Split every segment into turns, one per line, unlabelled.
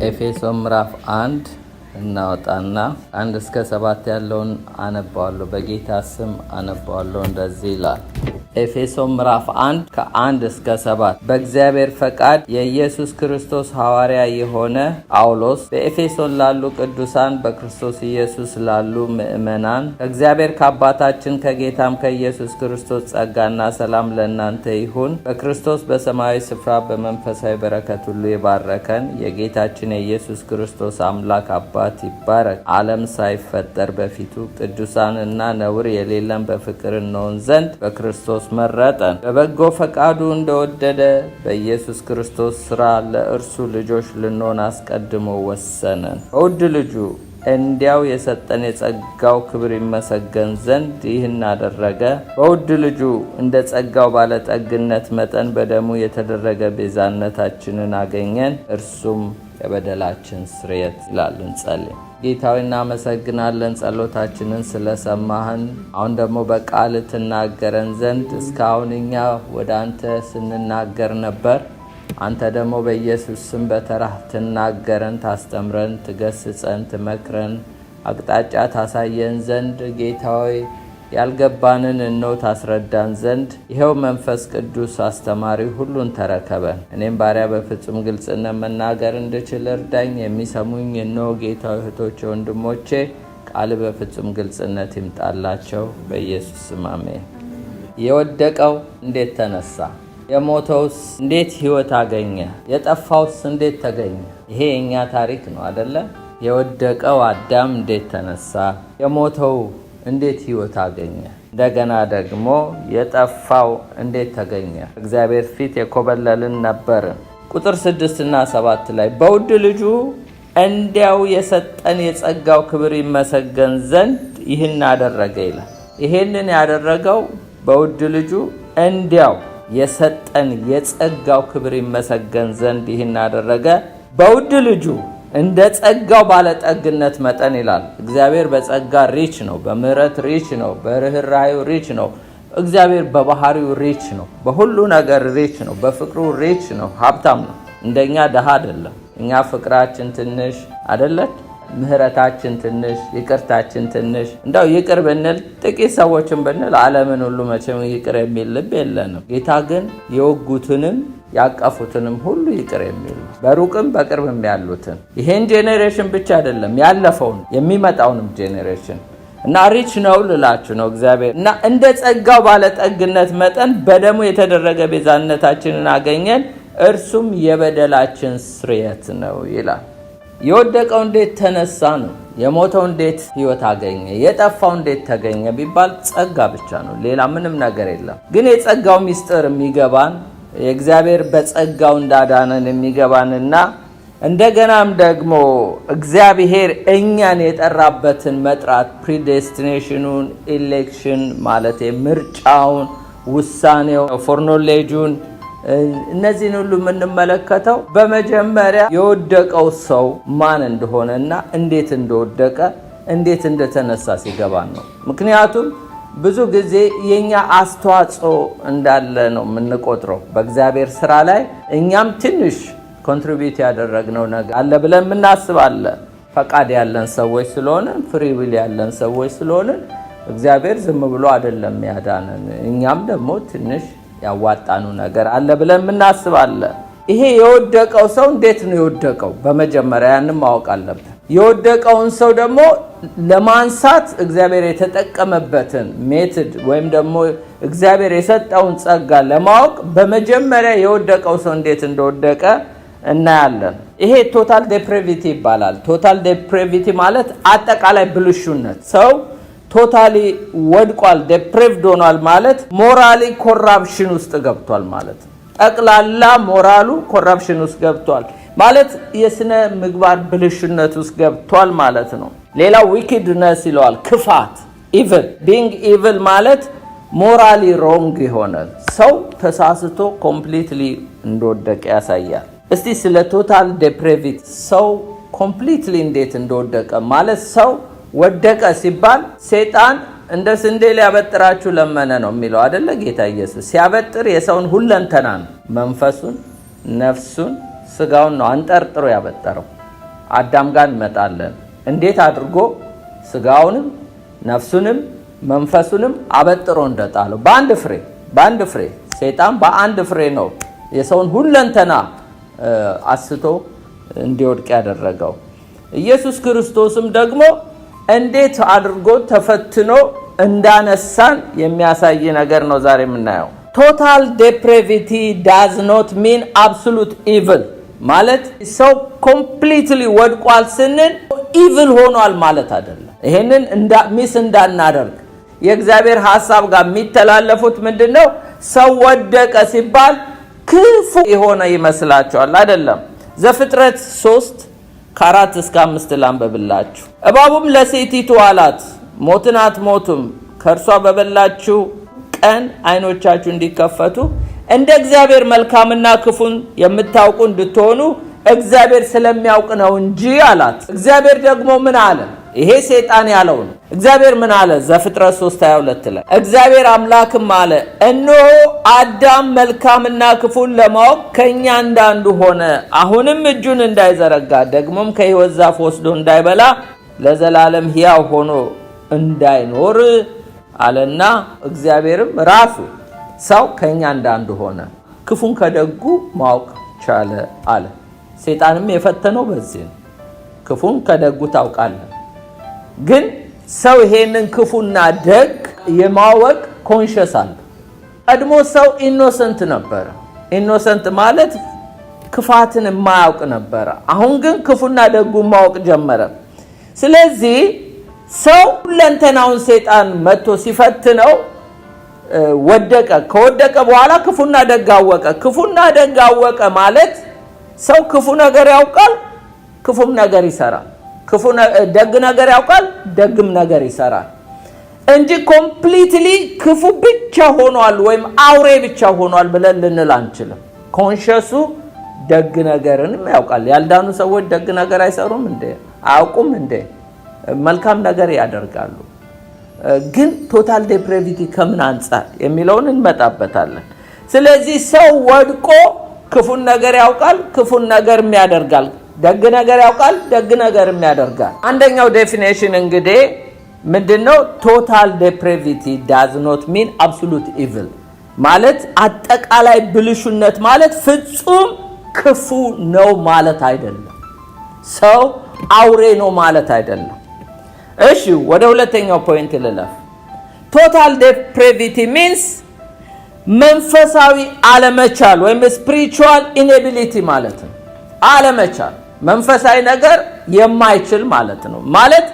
ኤፌሶን ምዕራፍ 1 እናወጣና 1 እስከ 7 ያለውን አነባዋለሁ። በጌታ ስም አነባዋለሁ። እንደዚህ ይላል። ኤፌሶን ምዕራፍ 1 ከ1 እስከ 7 በእግዚአብሔር ፈቃድ የኢየሱስ ክርስቶስ ሐዋርያ የሆነ ጳውሎስ በኤፌሶን ላሉ ቅዱሳን በክርስቶስ ኢየሱስ ላሉ ምእመናን ከእግዚአብሔር ከአባታችን ከጌታም ከኢየሱስ ክርስቶስ ጸጋና ሰላም ለእናንተ ይሁን። በክርስቶስ በሰማያዊ ስፍራ በመንፈሳዊ በረከት ሁሉ የባረከን የጌታችን የኢየሱስ ክርስቶስ አምላክ አባት ይባረክ። ዓለም ሳይፈጠር በፊቱ ቅዱሳንና ነውር የሌለን በፍቅር እንሆን ዘንድ በክርስቶስ መረጠን። በበጎ ፈቃዱ እንደወደደ በኢየሱስ ክርስቶስ ሥራ ለእርሱ ልጆች ልንሆን አስቀድሞ ወሰነን። በውድ ልጁ እንዲያው የሰጠን የጸጋው ክብር ይመሰገን ዘንድ ይህን አደረገ። በውድ ልጁ እንደ ጸጋው ባለጠግነት መጠን በደሙ የተደረገ ቤዛነታችንን አገኘን፣ እርሱም የበደላችን ስርየት ይላል። እንጸልይ። ጌታዊ እናመሰግናለን ጸሎታችንን ስለሰማህን። አሁን ደግሞ በቃል ትናገረን ዘንድ እስካሁን እኛ ወደ አንተ ስንናገር ነበር። አንተ ደግሞ በኢየሱስ ስም በተራህ ትናገረን፣ ታስተምረን፣ ትገስጸን፣ ትመክረን፣ አቅጣጫ ታሳየን ዘንድ ጌታዊ ያልገባንን እነሆ ታስረዳን ዘንድ ይኸው መንፈስ ቅዱስ አስተማሪ ሁሉን ተረከበን። እኔም ባሪያ በፍጹም ግልጽነት መናገር እንድችል እርዳኝ። የሚሰሙኝ እነሆ ጌታዊ እህቶቼ፣ ወንድሞቼ ቃል በፍጹም ግልጽነት ይምጣላቸው በኢየሱስ ስም አሜን። የወደቀው እንዴት ተነሳ? የሞተውስ እንዴት ሕይወት አገኘ? የጠፋውስ እንዴት ተገኘ? ይሄ የእኛ ታሪክ ነው አደለ? የወደቀው አዳም እንዴት ተነሳ? የሞተው እንዴት ሕይወት አገኘ? እንደገና ደግሞ የጠፋው እንዴት ተገኘ? እግዚአብሔር ፊት የኮበለልን ነበርን። ቁጥር 6 እና 7 ላይ በውድ ልጁ እንዲያው የሰጠን የጸጋው ክብር ይመሰገን ዘንድ ይህን አደረገ ይላል። ይሄንን ያደረገው በውድ ልጁ እንዲያው የሰጠን የጸጋው ክብር ይመሰገን ዘንድ ይህን አደረገ በውድ ልጁ እንደ ጸጋው ባለጠግነት መጠን ይላል። እግዚአብሔር በጸጋ ሪች ነው፣ በምህረት ሪች ነው፣ በርህራዩ ሪች ነው። እግዚአብሔር በባህሪው ሪች ነው፣ በሁሉ ነገር ሪች ነው፣ በፍቅሩ ሪች ነው፣ ሀብታም ነው። እንደኛ ደሃ አይደለም። እኛ ፍቅራችን ትንሽ አይደለት፣ ምህረታችን ትንሽ፣ ይቅርታችን ትንሽ። እንደው ይቅር ብንል ጥቂት ሰዎችን ብንል ዓለምን ሁሉ መቼም ይቅር የሚል ልብ የለንም። ጌታ ግን የወጉትንም ያቀፉትንም ሁሉ ይቅር የሚል በሩቅም በቅርብም ያሉትን ይሄን ጄኔሬሽን ብቻ አይደለም ያለፈውን የሚመጣውንም ጄኔሬሽን እና ሪች ነው ልላችሁ ነው እግዚአብሔር። እና እንደ ጸጋው ባለጠግነት መጠን በደሙ የተደረገ ቤዛነታችንን አገኘን፣ እርሱም የበደላችን ስርየት ነው ይላል። የወደቀው እንዴት ተነሳ ነው። የሞተው እንዴት ሕይወት አገኘ? የጠፋው እንዴት ተገኘ ቢባል ጸጋ ብቻ ነው፣ ሌላ ምንም ነገር የለም። ግን የጸጋው ሚስጥር የሚገባን የእግዚአብሔር በጸጋው እንዳዳነን የሚገባንና እንደገናም ደግሞ እግዚአብሔር እኛን የጠራበትን መጥራት ፕሪዴስቲኔሽኑን፣ ኢሌክሽን ማለት ምርጫውን፣ ውሳኔው፣ ፎርኖሌጁን እነዚህን ሁሉ የምንመለከተው በመጀመሪያ የወደቀው ሰው ማን እንደሆነና እንዴት እንደወደቀ እንዴት እንደተነሳ ሲገባን ነው። ምክንያቱም ብዙ ጊዜ የኛ አስተዋጽኦ እንዳለ ነው የምንቆጥረው በእግዚአብሔር ስራ ላይ። እኛም ትንሽ ኮንትሪቢዩት ያደረግነው ነገር አለ ብለን የምናስባለን። ፈቃድ ያለን ሰዎች ስለሆንን፣ ፍሪ ዊል ያለን ሰዎች ስለሆንን እግዚአብሔር ዝም ብሎ አይደለም ያዳነን። እኛም ደግሞ ትንሽ ያዋጣኑ ነገር አለ ብለን የምናስባለን። ይሄ የወደቀው ሰው እንዴት ነው የወደቀው? በመጀመሪያ ያንን ማወቅ አለብን። የወደቀውን ሰው ደግሞ ለማንሳት እግዚአብሔር የተጠቀመበትን ሜትድ ወይም ደግሞ እግዚአብሔር የሰጠውን ጸጋ ለማወቅ በመጀመሪያ የወደቀው ሰው እንዴት እንደወደቀ እናያለን። ይሄ ቶታል ዴፕሬቪቲ ይባላል። ቶታል ዴፕሬቪቲ ማለት አጠቃላይ ብልሹነት። ሰው ቶታሊ ወድቋል፣ ዴፕሬቭድ ሆኗል ማለት ሞራሊ ኮራፕሽን ውስጥ ገብቷል ማለት ነው። ጠቅላላ ሞራሉ ኮራፕሽን ውስጥ ገብቷል ማለት የስነ ምግባር ብልሽነት ውስጥ ገብቷል ማለት ነው። ሌላው ዊክድነስ ይለዋል፣ ክፋት። ኢቭል ቢንግ ኢቭል ማለት ሞራሊ ሮንግ የሆነ ሰው ተሳስቶ ኮምፕሊትሊ እንደወደቀ ያሳያል። እስቲ ስለ ቶታል ዴፕሬቪቲ ሰው ኮምፕሊትሊ እንዴት እንደወደቀ ማለት ሰው ወደቀ ሲባል ሰይጣን እንደ ስንዴ ሊያበጥራችሁ ለመነ ነው የሚለው አይደለ? ጌታ ኢየሱስ ሲያበጥር የሰውን ሁለንተና ነው፣ መንፈሱን፣ ነፍሱን፣ ስጋውን ነው አንጠርጥሮ ያበጠረው። አዳም ጋር እንመጣለን። እንዴት አድርጎ ስጋውንም ነፍሱንም መንፈሱንም አበጥሮ እንደጣለው በአንድ ፍሬ ሰይጣን በአንድ ፍሬ ነው የሰውን ሁለንተና አስቶ እንዲወድቅ ያደረገው። ኢየሱስ ክርስቶስም ደግሞ እንዴት አድርጎ ተፈትኖ እንዳነሳን የሚያሳይ ነገር ነው ዛሬ የምናየው። ቶታል ዴፕሬቪቲ ዳዝ ኖት ሚን አብሶሉት ኢቭል ማለት ሰው ኮምፕሊትሊ ወድቋል ስንል ኢቭል ሆኗል ማለት አይደለም። ይሄንን ሚስ እንዳናደርግ የእግዚአብሔር ሐሳብ ጋር የሚተላለፉት ምንድነው? ሰው ወደቀ ሲባል ክፉ የሆነ ይመስላችኋል? አይደለም። ዘፍጥረት 3:4-5 ላንብብላችሁ። እባቡም ለሴቲቱ አላት፣ ሞትን አትሞቱም፣ ከእርሷ በበላችሁ ቀን ዓይኖቻችሁ እንዲከፈቱ እንደ እግዚአብሔር መልካምና ክፉን የምታውቁ እንድትሆኑ እግዚአብሔር ስለሚያውቅ ነው እንጂ አላት። እግዚአብሔር ደግሞ ምን አለ? ይሄ ሰይጣን ያለው ነው። እግዚአብሔር ምን አለ? ዘፍጥረት 3:22 ላይ እግዚአብሔር አምላክም አለ፣ እነሆ አዳም መልካምና ክፉን ለማወቅ ከኛ እንዳንዱ ሆነ። አሁንም እጁን እንዳይዘረጋ ደግሞም ከሕይወት ዛፍ ወስዶ እንዳይበላ ለዘላለም ሕያው ሆኖ እንዳይኖር አለና እግዚአብሔርም ራሱ ሰው ከኛ እንዳንዱ ሆነ፣ ክፉን ከደጉ ማወቅ ቻለ አለ። ሰይጣንም የፈተነው በዚህ ነው። ክፉን ከደጉ ታውቃለህ። ግን ሰው ይሄንን ክፉና ደግ የማወቅ ኮንሽስ አለ። ቀድሞ ሰው ኢኖሰንት ነበረ። ኢኖሰንት ማለት ክፋትን የማያውቅ ነበረ። አሁን ግን ክፉና ደጉን ማወቅ ጀመረ። ስለዚህ ሰው ሁለንተናውን ሰይጣን መጥቶ ሲፈትነው ወደቀ። ከወደቀ በኋላ ክፉና ደግ አወቀ። ክፉና ደግ አወቀ ማለት ሰው ክፉ ነገር ያውቃል፣ ክፉም ነገር ይሰራል። ደግ ነገር ያውቃል፣ ደግም ነገር ይሰራል እንጂ ኮምፕሊትሊ ክፉ ብቻ ሆኗል ወይም አውሬ ብቻ ሆኗል ብለን ልንል አንችልም። ኮንሽሱ ደግ ነገርንም ያውቃል። ያልዳኑ ሰዎች ደግ ነገር አይሰሩም እንዴ? አያውቁም እንዴ? መልካም ነገር ያደርጋሉ። ግን ቶታል ዴፕሬቪቲ ከምን አንጻር የሚለውን እንመጣበታለን። ስለዚህ ሰው ወድቆ ክፉን ነገር ያውቃል፣ ክፉን ነገር ያደርጋል። ደግ ነገር ያውቃል፣ ደግ ነገር ያደርጋል። አንደኛው ዴፊኒሽን እንግዲህ ምንድነው? ቶታል ዴፕሬቪቲ ዳዝ ኖት ሚን አብሶሉት ኢቪል ማለት አጠቃላይ ብልሹነት ማለት ፍጹም ክፉ ነው ማለት አይደለም። ሰው አውሬ ነው ማለት አይደለም። እሺ ወደ ሁለተኛው ፖይንት ልለፍ። ቶታል ዴፕሬቪቲ ሚንስ መንፈሳዊ አለመቻል ወይም ስፒሪቹዋል ኢኔቢሊቲ ማለት ነው። አለመቻል መንፈሳዊ ነገር የማይችል ማለት ነው። ማለት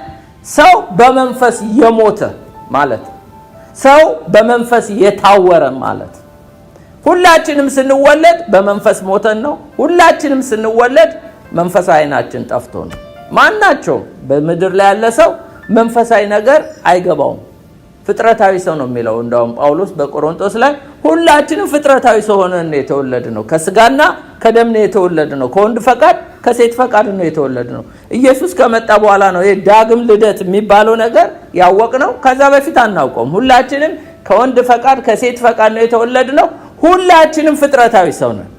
ሰው በመንፈስ የሞተ ማለት ነው። ሰው በመንፈስ የታወረ ማለት። ሁላችንም ስንወለድ በመንፈስ ሞተን ነው። ሁላችንም ስንወለድ መንፈሳዊ አይናችን ጠፍቶ ነው። ማናቸው በምድር ላይ ያለ ሰው መንፈሳዊ ነገር አይገባውም። ፍጥረታዊ ሰው ነው የሚለው እንደውም ጳውሎስ በቆሮንቶስ ላይ ሁላችንም ፍጥረታዊ ሰው ሆነን ነው የተወለድነው። ከስጋና ከደም ነው የተወለድነው። ከወንድ ፈቃድ ከሴት ፈቃድ ነው የተወለድነው። ኢየሱስ ከመጣ በኋላ ነው የዳግም ልደት የሚባለው ነገር ያወቅነው። ከዛ በፊት አናውቀውም። ሁላችንም ከወንድ ፈቃድ ከሴት ፈቃድ ነው የተወለድነው። ሁላችንም ፍጥረታዊ ሰው ነን።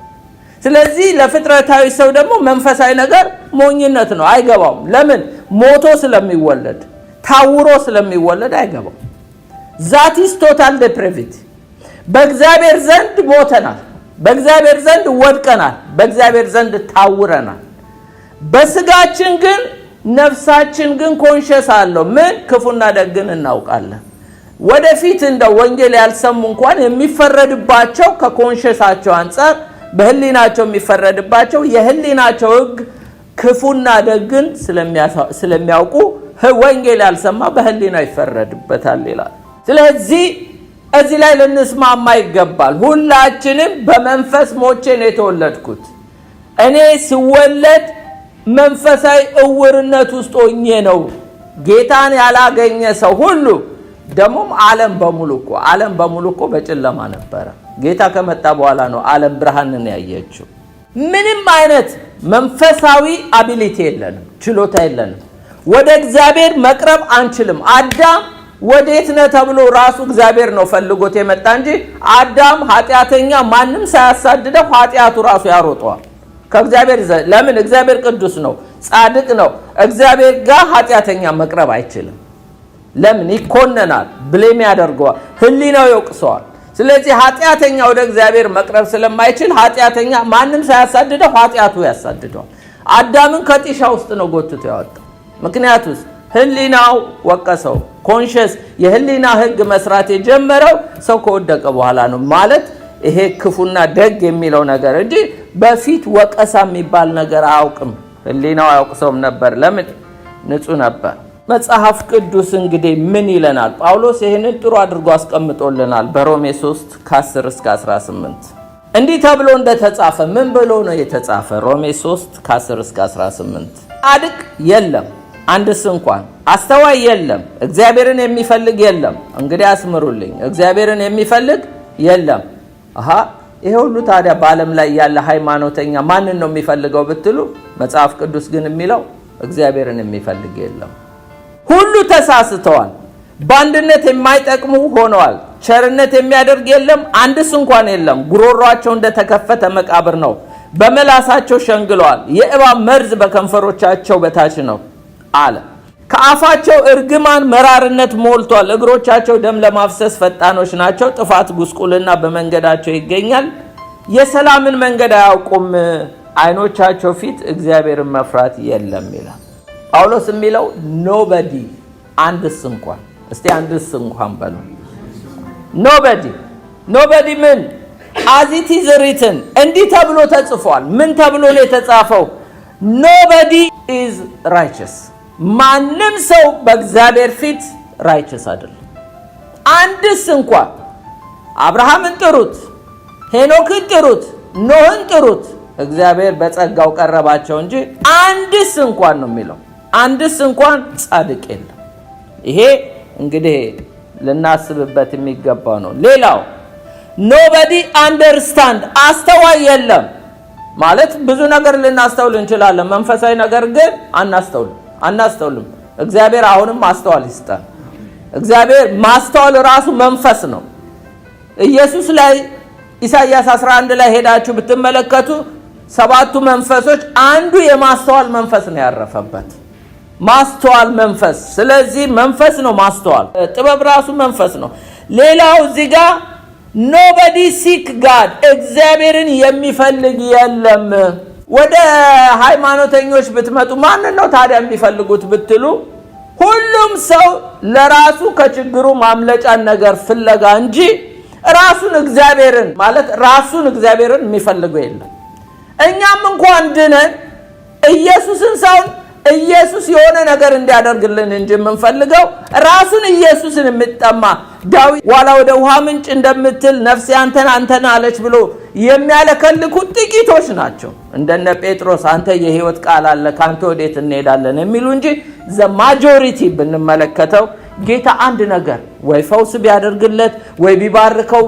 ስለዚህ ለፍጥረታዊ ሰው ደግሞ መንፈሳዊ ነገር ሞኝነት ነው፣ አይገባውም። ለምን? ሞቶ ስለሚወለድ ታውሮ ስለሚወለድ አይገባው። ዛት ኢዝ ቶታል ዴፕሬቪቲ። በእግዚአብሔር ዘንድ ሞተናል፣ በእግዚአብሔር ዘንድ ወድቀናል፣ በእግዚአብሔር ዘንድ ታውረናል። በስጋችን ግን ነፍሳችን ግን ኮንሽስ አለው። ምን? ክፉና ደግን እናውቃለን። ወደፊት እንደ ወንጌል ያልሰሙ እንኳን የሚፈረድባቸው ከኮንሽሳቸው አንፃር በህሊናቸው የሚፈረድባቸው የህሊናቸው ህግ ክፉና ደግን ስለሚያውቁ ወንጌል ያልሰማ በህሊና ይፈረድበታል ይላል። ስለዚህ እዚህ ላይ ልንስማማ ይገባል። ሁላችንም በመንፈስ ሞቼ ነው የተወለድኩት። እኔ ስወለድ መንፈሳዊ እውርነት ውስጥ ሆኜ ነው። ጌታን ያላገኘ ሰው ሁሉ ደሞም ዓለም በሙሉ እኮ በጨለማ ነበረ። ጌታ ከመጣ በኋላ ነው ዓለም ብርሃንን ያየችው። ምንም አይነት መንፈሳዊ አቢሊቲ የለንም፣ ችሎታ የለንም። ወደ እግዚአብሔር መቅረብ አንችልም። አዳም ወዴት ነህ ተብሎ ራሱ እግዚአብሔር ነው ፈልጎት የመጣ እንጂ አዳም ኃጢአተኛ ማንም ሳያሳድደው ኃጢአቱ ራሱ ያሮጠዋል ከእግዚአብሔር። ለምን? እግዚአብሔር ቅዱስ ነው። ጻድቅ ነው። እግዚአብሔር ጋር ኃጢአተኛ መቅረብ አይችልም። ለምን? ይኮነናል፣ ብሌም ያደርገዋል፣ ህሊናው ይወቅሰዋል። ስለዚህ ኃጢአተኛ ወደ እግዚአብሔር መቅረብ ስለማይችል ኃጢአተኛ ማንም ሳያሳድደው ኃጢአቱ ያሳድደዋል። አዳምን ከጢሻ ውስጥ ነው ጎትቶ ያወጣው። ምክንያቱስ ህሊናው ወቀሰው። ኮንሽስ የህሊና ህግ መስራት የጀመረው ሰው ከወደቀ በኋላ ነው። ማለት ይሄ ክፉና ደግ የሚለው ነገር እንጂ በፊት ወቀሳ የሚባል ነገር አያውቅም። ህሊናው አያውቅሰውም ነበር። ለምን? ንጹህ ነበር። መጽሐፍ ቅዱስ እንግዲህ ምን ይለናል? ጳውሎስ ይህንን ጥሩ አድርጎ አስቀምጦልናል። በሮሜ 3 ከ10 እስከ 18 እንዲህ ተብሎ እንደተጻፈ ምን ብሎ ነው የተጻፈ? ሮሜ 3 ከ10 እስከ 18 ጻድቅ የለም አንድስ እንኳን፣ አስተዋይ የለም፣ እግዚአብሔርን የሚፈልግ የለም። እንግዲህ አስምሩልኝ፣ እግዚአብሔርን የሚፈልግ የለም። ይሄ ሁሉ ታዲያ በዓለም ላይ ያለ ሃይማኖተኛ ማንን ነው የሚፈልገው ብትሉ፣ መጽሐፍ ቅዱስ ግን የሚለው እግዚአብሔርን የሚፈልግ የለም። ሁሉ ተሳስተዋል፣ በአንድነት የማይጠቅሙ ሆነዋል፣ ቸርነት የሚያደርግ የለም፣ አንድስ እንኳን የለም። ጉሮሯቸው እንደተከፈተ መቃብር ነው፣ በመላሳቸው ሸንግለዋል፣ የእባብ መርዝ በከንፈሮቻቸው በታች ነው አለ። ከአፋቸው እርግማን መራርነት ሞልቷል፣ እግሮቻቸው ደም ለማፍሰስ ፈጣኖች ናቸው፣ ጥፋት ጉስቁልና በመንገዳቸው ይገኛል፣ የሰላምን መንገድ አያውቁም፣ አይኖቻቸው ፊት እግዚአብሔርን መፍራት የለም ይላል። ጳውሎስ የሚለው ኖበዲ አንድስ እንኳን፣ እስቲ አንድስ እንኳን በሉ። ኖበዲ ምን? as it is written እንዲህ ተብሎ ተጽፏል። ምን ተብሎ ነው የተጻፈው? nobody is righteous ማንም ሰው በእግዚአብሔር ፊት ራይቸስ አይደለም። አንድስ እንኳን አብርሃምን ጥሩት፣ ሄኖክን ጥሩት፣ ኖህን ጥሩት፣ እግዚአብሔር በጸጋው ቀረባቸው እንጂ አንድስ እንኳን ነው የሚለው። አንድስ እንኳን ጻድቅ የለም። ይሄ እንግዲህ ልናስብበት የሚገባው ነው። ሌላው nobody understand አስተዋይ የለም ማለት ብዙ ነገር ልናስተውል እንችላለን። መንፈሳዊ ነገር ግን አናስተውልም። እግዚአብሔር አሁንም ማስተዋል ይስጣል። እግዚአብሔር ማስተዋል ራሱ መንፈስ ነው። ኢየሱስ ላይ ኢሳይያስ 11 ላይ ሄዳችሁ ብትመለከቱ ሰባቱ መንፈሶች አንዱ የማስተዋል መንፈስ ነው ያረፈበት። ማስተዋል መንፈስ። ስለዚህ መንፈስ ነው ማስተዋል። ጥበብ ራሱ መንፈስ ነው። ሌላው እዚህ ጋር nobody seek God እግዚአብሔርን የሚፈልግ የለም። ወደ ሃይማኖተኞች ብትመጡ ማንን ነው ታዲያ የሚፈልጉት ብትሉ፣ ሁሉም ሰው ለራሱ ከችግሩ ማምለጫ ነገር ፍለጋ እንጂ ራሱን እግዚአብሔርን የሚፈልገው የለም። እኛም እንኳን ድነን ኢየሱስን ሳይሆን ኢየሱስ የሆነ ነገር እንዲያደርግልን እንጂ የምንፈልገው ራሱን ኢየሱስን የምትጠማ ዳዊት ዋላ ወደ ውሃ ምንጭ እንደምትል ነፍሴ አንተን አለች ብሎ የሚያለከልኩ ጥቂቶች ናቸው። እንደነ ጴጥሮስ አንተ የሕይወት ቃል አለ ካንተ ወዴት እንሄዳለን የሚሉ እንጂ ማጆሪቲ ብንመለከተው ጌታ አንድ ነገር ወይ ፈውስ ቢያደርግለት ወይ ቢባርከው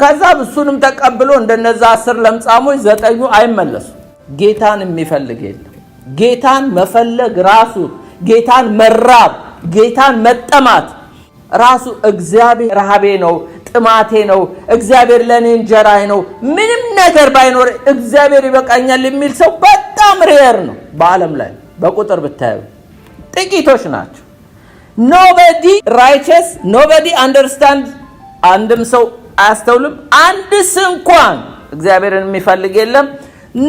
ከዛ እሱንም ተቀብሎ እንደነዛ 10 ለምጻሞች 9ኙ አይመለሱ። ጌታን የሚፈልግ የለም። ጌታን መፈለግ ራሱ ጌታን መራብ፣ ጌታን መጠማት ራሱ እግዚአብሔር ረሃቤ ነው፣ ጥማቴ ነው፣ እግዚአብሔር ለኔ እንጀራዬ ነው፣ ምንም ነገር ባይኖር እግዚአብሔር ይበቃኛል የሚል ሰው በጣም ሬር ነው። በዓለም ላይ በቁጥር ብታዩ ጥቂቶች ናቸው። nobody righteous, nobody understand አንድም ሰው አያስተውልም፣ አንድስ እንኳን እግዚአብሔርን የሚፈልግ የለም።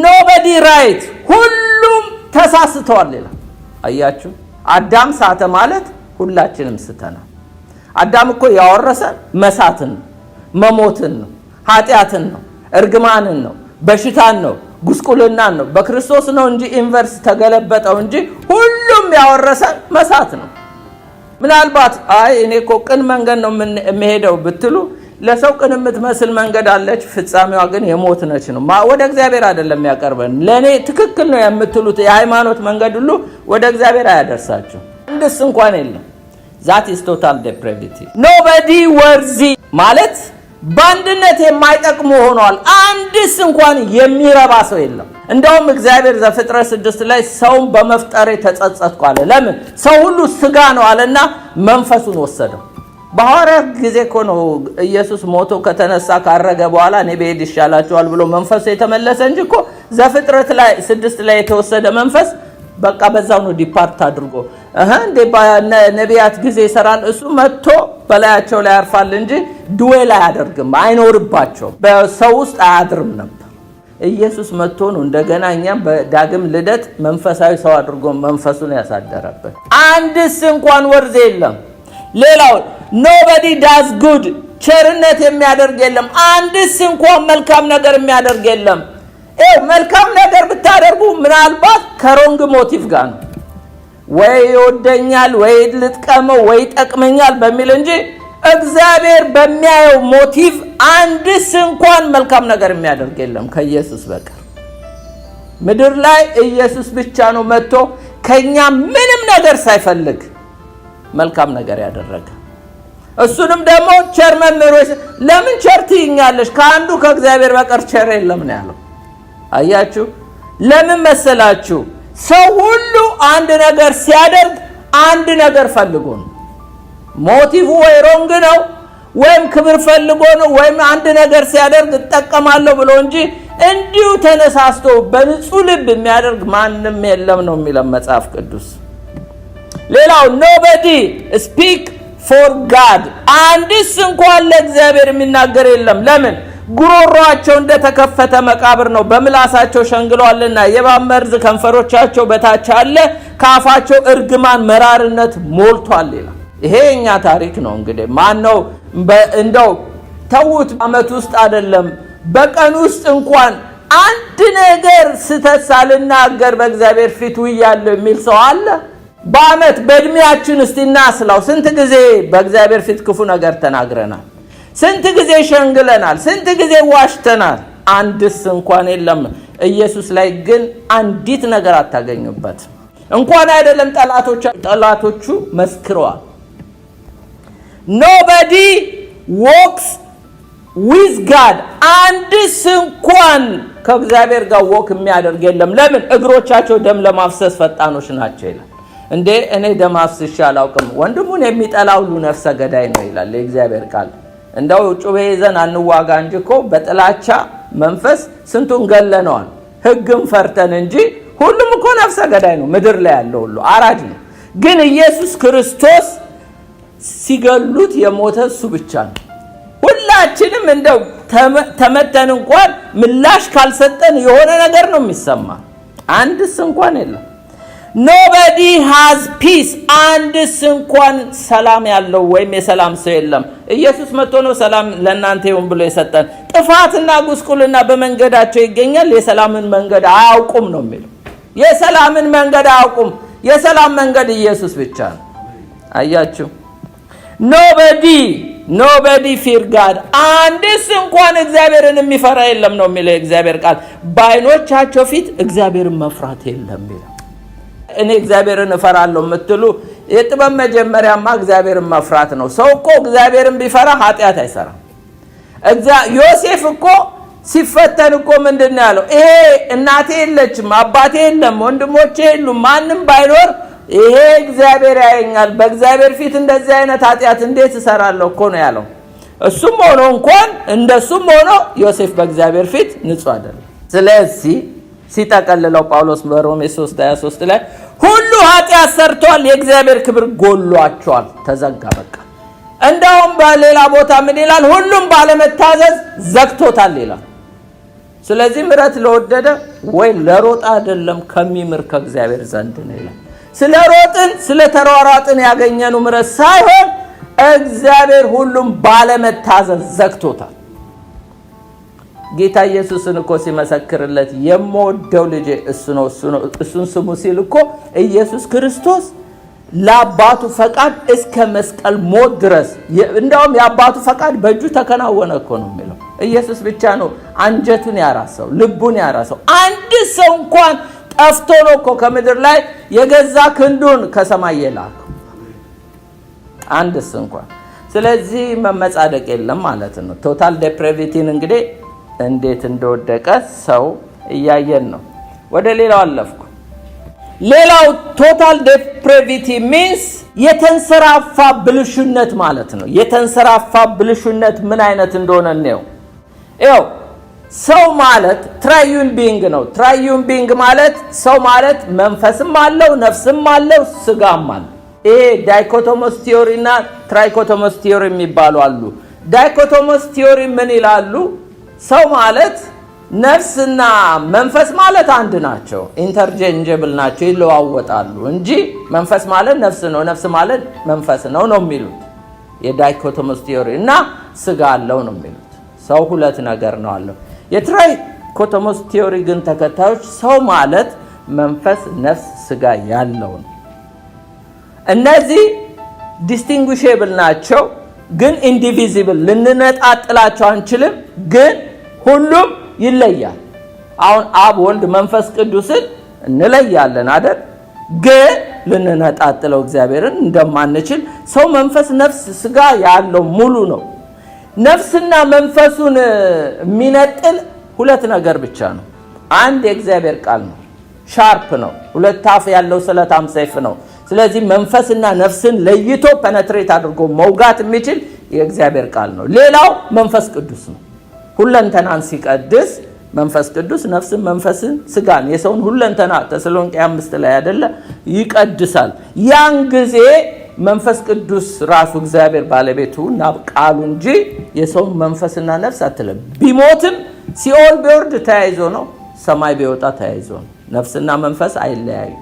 nobody right ሁሉም ተሳስተዋል ይላል። አያችሁ፣ አዳም ሳተ ማለት ሁላችንም ስተናል። አዳም እኮ ያወረሰን መሳትን ነው፣ መሞትን ነው፣ ኃጢአትን ነው፣ እርግማንን ነው፣ በሽታን ነው፣ ጉስቁልናን ነው። በክርስቶስ ነው እንጂ ኢንቨርስ ተገለበጠው እንጂ ሁሉም ያወረሰን መሳት ነው። ምናልባት እኔ እኮ ቅን መንገድ ነው የምሄደው ብትሉ ለሰው ቅን የምትመስል መንገድ አለች፣ ፍጻሜዋ ግን የሞት ነች ነው። ወደ እግዚአብሔር አይደለም ያቀርበን። ለኔ ትክክል ነው የምትሉት የሃይማኖት መንገድ ሁሉ ወደ እግዚአብሔር አያደርሳችሁ። አንድስ እንኳን የለም። that is total depravity. nobody worthy ማለት በአንድነት የማይጠቅሙ ሆኗል። አንድስ እንኳን የሚረባ ሰው የለም። እንደውም እግዚአብሔር ዘፍጥረት 6 ላይ ሰውን በመፍጠሬ ተጸጸትኩ አለ። ለምን? ሰው ሁሉ ስጋ ነው አለና መንፈሱን ወሰደው። በሐዋርያት ጊዜ እኮ ነው ኢየሱስ ሞቶ ከተነሳ ካረገ በኋላ እኔ ብሄድ ይሻላችኋል ብሎ መንፈሱ የተመለሰ እንጂ እኮ ዘፍጥረት ላይ 6 ላይ የተወሰደ መንፈስ በቃ በዛው ነው ዲፓርት አድርጎ እንደ ነቢያት ጊዜ ይሰራል። እሱ መጥቶ በላያቸው ላይ ያርፋል እንጂ ድዌል አያደርግም፣ አይኖርባቸው፣ በሰው ውስጥ አያድርም ነበር። ኢየሱስ መጥቶ ነው እንደገና እኛም በዳግም ልደት መንፈሳዊ ሰው አድርጎ መንፈሱን ያሳደረበት። አንድስ እንኳን ወርዝ የለም። ሌላው nobody does good ቸርነት የሚያደርግ የለም። አንድስ እንኳን መልካም ነገር የሚያደርግ የለም። መልካም ነገር ብታደርጉ ምናልባት ከሮንግ ሞቲቭ ጋር ነው፣ ወይ ይወደኛል ወይ ልጥቀመው ወይ ጠቅመኛል በሚል እንጂ እግዚአብሔር በሚያየው ሞቲቭ አንድስ እንኳን መልካም ነገር የሚያደርግ የለም ከኢየሱስ በቀር። ምድር ላይ ኢየሱስ ብቻ ነው መጥቶ ከኛ ምንም ነገር ሳይፈልግ መልካም ነገር ያደረገ። እሱንም ደግሞ ቸር መምህሮች ለምን ቸር ትይኛለሽ? ከአንዱ ከእግዚአብሔር በቀር ቸር የለም ነው ያለው። አያችሁ፣ ለምን መሰላችሁ? ሰው ሁሉ አንድ ነገር ሲያደርግ አንድ ነገር ፈልጎ ነው። ሞቲቭ ወይ ሮንግ ነው ወይም ክብር ፈልጎ ነው ወይም አንድ ነገር ሲያደርግ እጠቀማለሁ ብሎ እንጂ እንዲሁ ተነሳስቶ በንጹህ ልብ የሚያደርግ ማንም የለም ነው የሚለው መጽሐፍ ቅዱስ። ሌላው nobody speak for God አንድስ እንኳን ለእግዚአብሔር የሚናገር የለም። ለምን? ጉሮሮአቸው እንደተከፈተ መቃብር ነው፣ በምላሳቸው ሸንግለዋልና የእባብ መርዝ ከንፈሮቻቸው በታች አለ፣ ከአፋቸው እርግማን መራርነት ሞልቷል ይላል። ይሄ የኛ ታሪክ ነው። እንግዲህ ማን ነው እንደው ተውት፣ አመት ውስጥ አይደለም በቀን ውስጥ እንኳን አንድ ነገር ስተት ሳልናገር በእግዚአብሔር ፊት ውያለሁ የሚል ሰው አለ? በአመት በእድሜያችን እስቲ እናስላው። ስንት ጊዜ በእግዚአብሔር ፊት ክፉ ነገር ተናግረናል? ስንት ጊዜ ሸንግለናል? ስንት ጊዜ ዋሽተናል? አንድስ እንኳን የለም። ኢየሱስ ላይ ግን አንዲት ነገር አታገኙበት። እንኳን አይደለም ጠላቶቹ መስክረዋል። nobody walks with God አንድስ እንኳን ከእግዚአብሔር ጋር ወክ የሚያደርግ የለም። ለምን? እግሮቻቸው ደም ለማፍሰስ ፈጣኖች ናቸው ይላል። እንዴ እኔ ደም አፍስሼ አላውቅም። ወንድሙን የሚጠላ ሁሉ ነፍሰ ገዳይ ነው ይላል የእግዚአብሔር ቃል። እንደው ጩቤ ይዘን አንዋጋ እንጂ እኮ በጥላቻ መንፈስ ስንቱን ገለነዋል፣ ሕግም ፈርተን እንጂ ሁሉም እኮ ነፍሰ ገዳይ ነው። ምድር ላይ ያለው ሁሉ አራጅ ነው። ግን ኢየሱስ ክርስቶስ ሲገሉት የሞተ እሱ ብቻ ነው። ሁላችንም እንደው ተመተን እንኳን ምላሽ ካልሰጠን የሆነ ነገር ነው የሚሰማ። አንድስ እንኳን የለም። nobody has peace አንድስ እንኳን ሰላም ያለው ወይም የሰላም ሰው የለም። ኢየሱስ መጥቶ ነው ሰላም ለእናንተ ይሁን ብሎ የሰጠን። ጥፋትና ጉስቁልና በመንገዳቸው ይገኛል፣ የሰላምን መንገድ አያውቁም ነው የሚለው። የሰላምን መንገድ አያውቁም። የሰላም መንገድ ኢየሱስ ብቻ ነው። አያችሁ፣ nobody fear God አንድስ እንኳን እግዚአብሔርን የሚፈራ የለም ነው የሚለው የእግዚአብሔር ቃል። በዓይኖቻቸው ፊት እግዚአብሔርን መፍራት የለም ይላል። እኔ እግዚአብሔርን እፈራለሁ የምትሉ የጥበብ መጀመሪያማ እግዚአብሔርን መፍራት ነው። ሰው እኮ እግዚአብሔርን ቢፈራ ኃጢአት አይሰራም። ዮሴፍ እኮ ሲፈተን እኮ ምንድነው ያለው? ይሄ እናቴ የለችም፣ አባቴ የለም፣ ወንድሞቼ የሉም፣ ማንም ባይኖር ይሄ እግዚአብሔር ያየኛል፣ በእግዚአብሔር ፊት እንደዚህ አይነት ኃጢአት እንዴት እሰራለሁ እኮ ነው ያለው። እሱም ሆኖ እንኳን እንደሱም ሆኖ ዮሴፍ በእግዚአብሔር ፊት ንጹህ አይደለም። ስለዚህ ሲጠቀልለው ጳውሎስ በሮሜ 3:23 ላይ ሁሉ ኃጢአት ሰርቷል፣ የእግዚአብሔር ክብር ጎሏቸዋል፣ ተዘጋ በቃ። እንደውም በሌላ ቦታ ምን ይላል? ሁሉም ባለመታዘዝ ዘግቶታል ይላል። ስለዚህ ምሕረት ለወደደ ወይ ለሮጥ አይደለም ከሚምር ከእግዚአብሔር ዘንድ ነው ይላል። ስለሮጥን ስለተሯሯጥን ያገኘነው ምሕረት ሳይሆን እግዚአብሔር ሁሉም ባለመታዘዝ ዘግቶታል። ጌታ ኢየሱስን እኮ ሲመሰክርለት የምወደው ልጄ እሱ ነው እሱን ስሙ ሲል እኮ ኢየሱስ ክርስቶስ ለአባቱ ፈቃድ እስከ መስቀል ሞት ድረስ እንደውም የአባቱ ፈቃድ በእጁ ተከናወነ እኮ ነው የሚለው። ኢየሱስ ብቻ ነው አንጀቱን ያራሰው፣ ልቡን ያራሰው። አንድ ሰው እንኳን ጠፍቶ ነው እኮ ከምድር ላይ የገዛ ክንዱን ከሰማይ የላከው አንድስ እንኳን። ስለዚህ መመጻደቅ የለም ማለት ነው። ቶታል ዴፕሬቪቲን እንግዲህ እንዴት እንደወደቀ ሰው እያየን ነው። ወደ ሌላው አለፍኩ። ሌላው ቶታል ዴፕሬቪቲ ሚንስ የተንሰራፋ ብልሹነት ማለት ነው። የተንሰራፋ ብልሹነት ምን አይነት እንደሆነ ነው። ሰው ማለት ትራዩን ቢንግ ነው። ትራዩን ቢንግ ማለት ሰው ማለት መንፈስም አለው፣ ነፍስም አለው፣ ስጋም አለው። ይሄ ዳይኮቶሞስ ቲዮሪ እና ትራይኮቶሞስ ቲዮሪ የሚባሉ አሉ። ዳይኮቶሞስ ቲዮሪ ምን ይላሉ? ሰው ማለት ነፍስና መንፈስ ማለት አንድ ናቸው፣ ኢንተርቼንጀብል ናቸው፣ ይለዋወጣሉ እንጂ መንፈስ ማለት ነፍስ ነው፣ ነፍስ ማለት መንፈስ ነው የሚሉት የዳይኮቶሞስ ቲዮሪ እና ስጋ አለው ነው የሚሉት። ሰው ሁለት ነገር ነው አለው። የትራይኮቶሞስ ቲዮሪ ግን ተከታዮች ሰው ማለት መንፈስ፣ ነፍስ፣ ስጋ ያለው ነው። እነዚህ ዲስቲንጉሽብል ናቸው፣ ግን ኢንዲቪዚብል ልንነጣጥላቸው አንችልም። ግን ሁሉም ይለያል። አሁን አብ፣ ወልድ፣ መንፈስ ቅዱስን እንለያለን አይደል? ግን ልንነጣጥለው እግዚአብሔርን እንደማንችል ሰው መንፈስ፣ ነፍስ፣ ስጋ ያለው ሙሉ ነው። ነፍስና መንፈሱን የሚነጥል ሁለት ነገር ብቻ ነው። አንድ የእግዚአብሔር ቃል ነው፣ ሻርፕ ነው፣ ሁለት አፍ ያለው ስለታም ሰይፍ ነው። ስለዚህ መንፈስና ነፍስን ለይቶ ፔኔትሬት አድርጎ መውጋት የሚችል የእግዚአብሔር ቃል ነው። ሌላው መንፈስ ቅዱስ ነው። ሁለንተናን ሲቀድስ መንፈስ ቅዱስ ነፍስን፣ መንፈስን፣ ስጋን የሰውን ሁለንተና ተሰሎንቄ 5 ላይ አይደለ ይቀድሳል። ያን ጊዜ መንፈስ ቅዱስ ራሱ እግዚአብሔር ባለቤቱ እና ቃሉ እንጂ የሰውን መንፈስና ነፍስ አትለም። ቢሞትም ሲኦል ቢወርድ ተያይዞ ነው፣ ሰማይ ቢወጣ ተያይዞ ነው። ነፍስና መንፈስ አይለያዩ።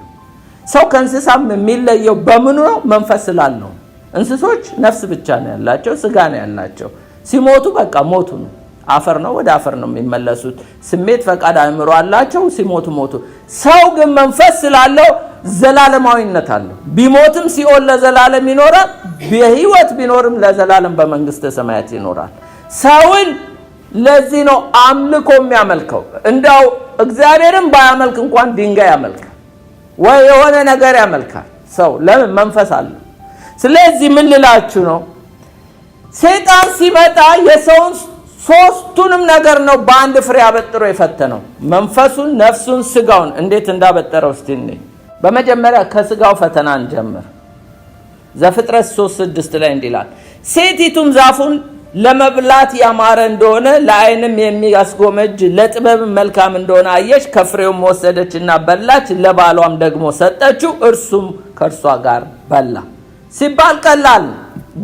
ሰው ከእንስሳም የሚለየው በምኑ ነው? መንፈስ ስላለው። እንስሶች ነፍስ ብቻ ነው ያላቸው፣ ስጋ ነው ያላቸው። ሲሞቱ በቃ ሞቱ ነው፣ አፈር ነው፣ ወደ አፈር ነው የሚመለሱት። ስሜት፣ ፈቃድ፣ አእምሮ አላቸው፣ ሲሞቱ ሞቱ። ሰው ግን መንፈስ ስላለው ዘላለማዊነት አለው። ቢሞትም ሲኦል ለዘላለም ይኖራል፣ በህይወት ቢኖርም ለዘላለም በመንግስተ ሰማያት ይኖራል። ሰውን ለዚህ ነው አምልኮ የሚያመልከው። እንዳው እግዚአብሔርን ባያመልክ እንኳን ድንጋይ ያመልካል ወይ የሆነ ነገር ያመልካል ሰው። ለምን? መንፈስ አለው። ስለዚህ ምን ልላችሁ ነው? ሰይጣን ሲመጣ የሰውን ሶስቱንም ነገር ነው በአንድ ፍሬ አበጥሮ የፈተነው። መንፈሱን፣ ነፍሱን፣ ስጋውን እንዴት እንዳበጠረው እስቲ እንይ። በመጀመሪያ ከስጋው ፈተና እንጀምር። ዘፍጥረት 3:6 ላይ እንዲላል ሴቲቱም ዛፉን ለመብላት ያማረ እንደሆነ ለዓይንም የሚያስጎመጅ ለጥበብ መልካም እንደሆነ አየች፣ ከፍሬውም ወሰደችና በላች፣ ለባሏም ደግሞ ሰጠችው፣ እርሱም ከእርሷ ጋር በላ ሲባል ቀላል።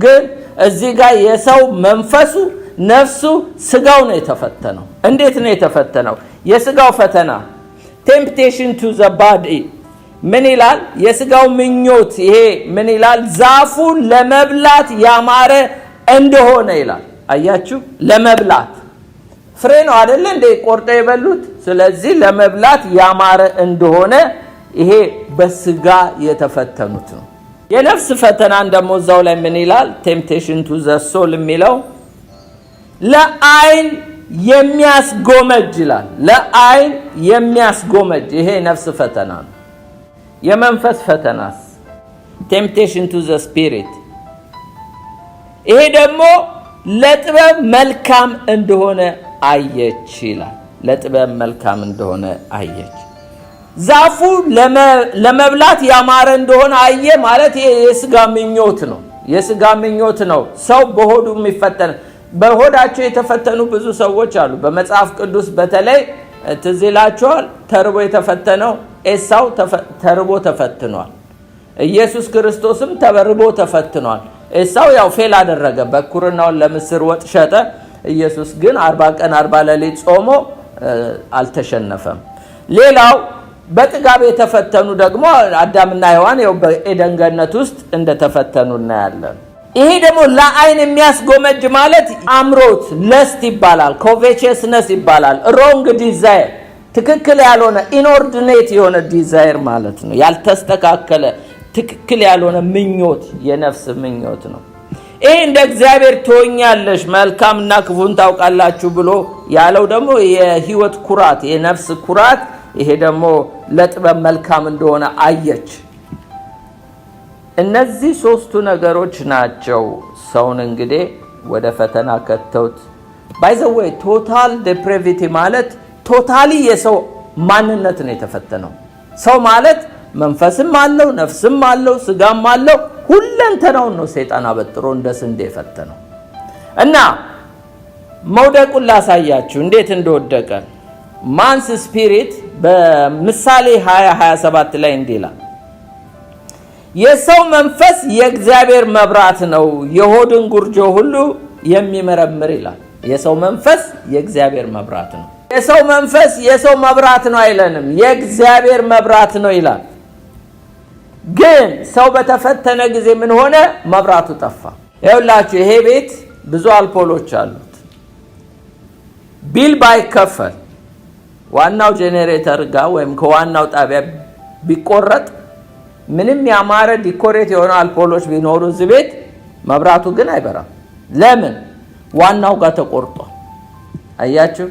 ግን እዚህ ጋር የሰው መንፈሱ፣ ነፍሱ፣ ስጋው ነው የተፈተነው። እንዴት ነው የተፈተነው? የስጋው ፈተና ቴምፕቴሽን ቱ ዘ ባዲ ምን ይላል? የስጋው ምኞት ይሄ ምን ይላል? ዛፉን ለመብላት ያማረ እንደሆነ ይላል። አያችሁ፣ ለመብላት ፍሬ ነው አይደለ እንዴ ቆርጠው የበሉት። ስለዚህ ለመብላት ያማረ እንደሆነ ይሄ በስጋ የተፈተኑት ነው። የነፍስ ፈተናን ደግሞ እዛው ላይ ምን ይላል? ቴምፕቴሽን ቱ ዘ ሶል የሚለው ለዓይን የሚያስጎመጅ ይላል። ለዓይን የሚያስጎመጅ ይሄ ነፍስ ፈተና ነው። የመንፈስ ፈተናስ ቴምፕቴሽን ቱ ዘ ስፒሪት ይሄ ደግሞ ለጥበብ መልካም እንደሆነ አየች ይላል። ለጥበብ መልካም እንደሆነ አየች። ዛፉ ለመብላት ያማረ እንደሆነ አየ ማለት ይሄ የስጋ ምኞት ነው። የስጋ ምኞት ነው። ሰው በሆዱ የሚፈተን በሆዳቸው የተፈተኑ ብዙ ሰዎች አሉ። በመጽሐፍ ቅዱስ በተለይ ትዝ ይላችኋል፣ ተርቦ የተፈተነው ኤሳው ተርቦ ተፈትኗል። ኢየሱስ ክርስቶስም ተርቦ ተፈትኗል። ኤሳው ያው ፌል አደረገ፣ በኩርናውን ለምስር ወጥ ሸጠ። ኢየሱስ ግን 40 ቀን 40 ሌሊት ጾሞ አልተሸነፈም። ሌላው በጥጋብ የተፈተኑ ደግሞ አዳምና ሔዋን ያው በኤደን ገነት ውስጥ እንደተፈተኑ እናያለን። ይሄ ደግሞ ለዓይን የሚያስጎመጅ ማለት አምሮት ለስት ይባላል፣ ኮቬቸስነስ ይባላል። ሮንግ ዲዛይር ትክክል ያልሆነ ኢንኦርዲኔት የሆነ ዲዛይር ማለት ነው። ያልተስተካከለ ትክክል ያልሆነ ምኞት የነፍስ ምኞት ነው። ይሄ እንደ እግዚአብሔር ትሆኛለሽ መልካምና ክፉን ታውቃላችሁ ብሎ ያለው ደግሞ የህይወት ኩራት የነፍስ ኩራት። ይሄ ደግሞ ለጥበብ መልካም እንደሆነ አየች። እነዚህ ሶስቱ ነገሮች ናቸው ሰውን እንግዲህ ወደ ፈተና ከተውት። ባይ ዘ ዌይ ቶታል ዴፕሪቪቲ ማለት ቶታሊ የሰው ማንነት ነው የተፈተነው። ሰው ማለት መንፈስም አለው፣ ነፍስም አለው፣ ስጋም አለው። ሁለንተናውን ነው ሰይጣን አበጥሮ እንደ ስንዴ የፈተነው እና መውደቁን ላሳያችሁ እንዴት እንደወደቀ። ማንስ ስፒሪት በምሳሌ 20:27 ላይ እንዲላል የሰው መንፈስ የእግዚአብሔር መብራት ነው የሆድን ጉርጆ ሁሉ የሚመረምር ይላል። የሰው መንፈስ የእግዚአብሔር መብራት ነው። የሰው መንፈስ የሰው መብራት ነው አይለንም፣ የእግዚአብሔር መብራት ነው ይላል። ግን ሰው በተፈተነ ጊዜ ምን ሆነ? መብራቱ ጠፋ። ይኸውላችሁ ይሄ ቤት ብዙ አልፖሎች አሉት። ቢል ባይከፈል ዋናው ጄኔሬተር ጋር ወይም ከዋናው ጣቢያ ቢቆረጥ ምንም ያማረ ዲኮሬት የሆነ አልፖሎች ቢኖሩ እዚህ ቤት መብራቱ ግን አይበራም። ለምን? ዋናው ጋር ተቆርጦ። አያችሁ?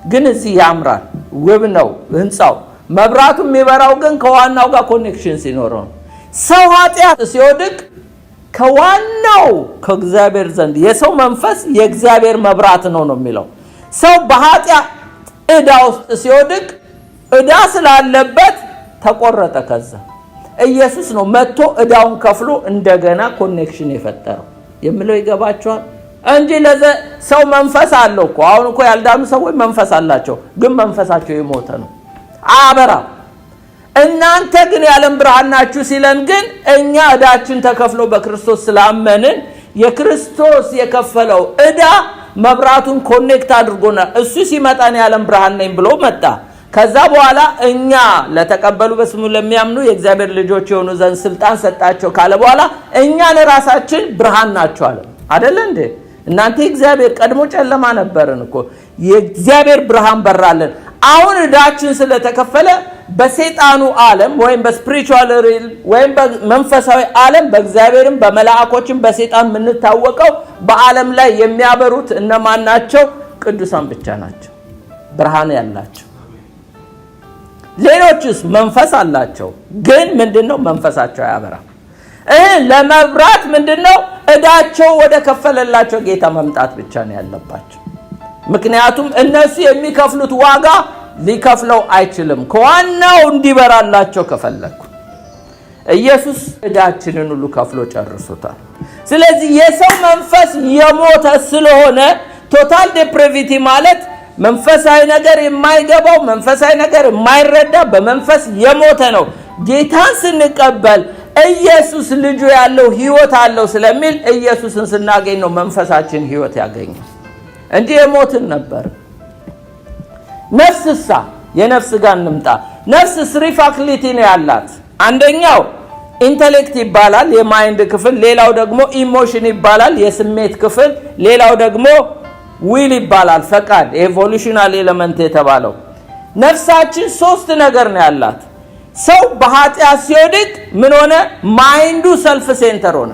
ግን እዚህ ያምራል፣ ውብ ነው ህንጻው። መብራቱ የሚበራው ግን ከዋናው ጋር ኮኔክሽን ሲኖረው። ሰው ኃጢአት ሲወድቅ ከዋናው ከእግዚአብሔር ዘንድ የሰው መንፈስ የእግዚአብሔር መብራት ነው የሚለው። ሰው በኃጢአት ዕዳ ውስጥ ሲወድቅ ዕዳ ስላለበት ተቆረጠ። ከዛ ኢየሱስ ነው መጥቶ ዕዳውን ከፍሎ እንደገና ኮኔክሽን የፈጠረው የሚለው ይገባቸዋል እንጂ ሰው መንፈስ አለው እኮ። አሁን እኮ ያልዳኑ ሰዎች መንፈስ አላቸው፣ ግን መንፈሳቸው የሞተ ነው፣ አያበራም። እናንተ ግን የዓለም ብርሃን ናችሁ ሲለን ግን እኛ ዕዳችን ተከፍሎ በክርስቶስ ስላመንን የክርስቶስ የከፈለው ዕዳ መብራቱን ኮኔክት አድርጎናል። እሱ ሲመጣን የዓለም ብርሃን ነኝ ብሎ መጣ። ከዛ በኋላ እኛ ለተቀበሉ በስሙ ለሚያምኑ የእግዚአብሔር ልጆች የሆኑ ዘንድ ስልጣን ሰጣቸው ካለ በኋላ እኛ ለራሳችን ብርሃን ናቸው አለ። አይደለ እንዴ? እናንተ እግዚአብሔር ቀድሞ ጨለማ ነበርን እኮ፣ የእግዚአብሔር ብርሃን በራለን። አሁን ዕዳችን ስለተከፈለ በሰይጣኑ ዓለም ወይም በስፒሪቹዋል ሪል ወይም በመንፈሳዊ ዓለም በእግዚአብሔርም በመላእክቶችም በሰይጣን የምንታወቀው በዓለም ላይ የሚያበሩት እነማን ናቸው? ቅዱሳን ብቻ ናቸው፣ ብርሃን ያላቸው። ሌሎችስ መንፈስ አላቸው፣ ግን ምንድነው? መንፈሳቸው አያበራም። ለመብራት ምንድነው? ዕዳቸው ወደ ከፈለላቸው ጌታ መምጣት ብቻ ነው ያለባቸው። ምክንያቱም እነሱ የሚከፍሉት ዋጋ ሊከፍለው አይችልም። ከዋናው እንዲበራላቸው ከፈለኩ ኢየሱስ ዕዳችንን ሁሉ ከፍሎ ጨርሶታል። ስለዚህ የሰው መንፈስ የሞተ ስለሆነ ቶታል ዴፕሪቪቲ ማለት መንፈሳዊ ነገር የማይገባው መንፈሳዊ ነገር የማይረዳ በመንፈስ የሞተ ነው። ጌታን ስንቀበል ኢየሱስ ልጁ ያለው ሕይወት አለው ስለሚል ኢየሱስን ስናገኝ ነው መንፈሳችን ሕይወት ያገኛል እንጂ የሞትን ነበር። ነፍስሳ የነፍስ ጋር እንምጣ። ነፍስ 3 ፋክሊቲ ነው ያላት። አንደኛው ኢንተሌክት ይባላል፣ የማይንድ ክፍል። ሌላው ደግሞ ኢሞሽን ይባላል፣ የስሜት ክፍል። ሌላው ደግሞ ዊል ይባላል፣ ፈቃድ፣ ኤቮሉሽናል ኤሌመንት የተባለው። ነፍሳችን 3 ነገር ነው ያላት። ሰው በኃጢአት ሲወድቅ ምን ሆነ? ማይንዱ ሰልፍ ሴንተር ሆነ፣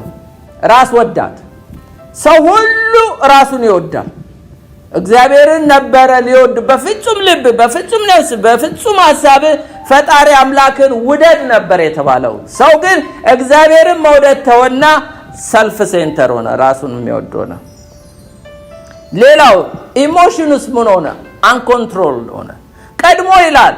ራስ ወዳድ። ሰው ሁሉ ራሱን ይወዳል። እግዚአብሔርን ነበረ ሊወድ በፍጹም ልብ፣ በፍጹም ነፍስ፣ በፍጹም ሐሳብ ፈጣሪ አምላክን ውደድ ነበር የተባለው። ሰው ግን እግዚአብሔርን መውደድ ተወና ሰልፍ ሴንተር ሆነ፣ ራሱን የሚወድ ሆነ። ሌላው ኢሞሽንስ ምን ሆነ? አንኮንትሮልድ ሆነ። ቀድሞ ይላል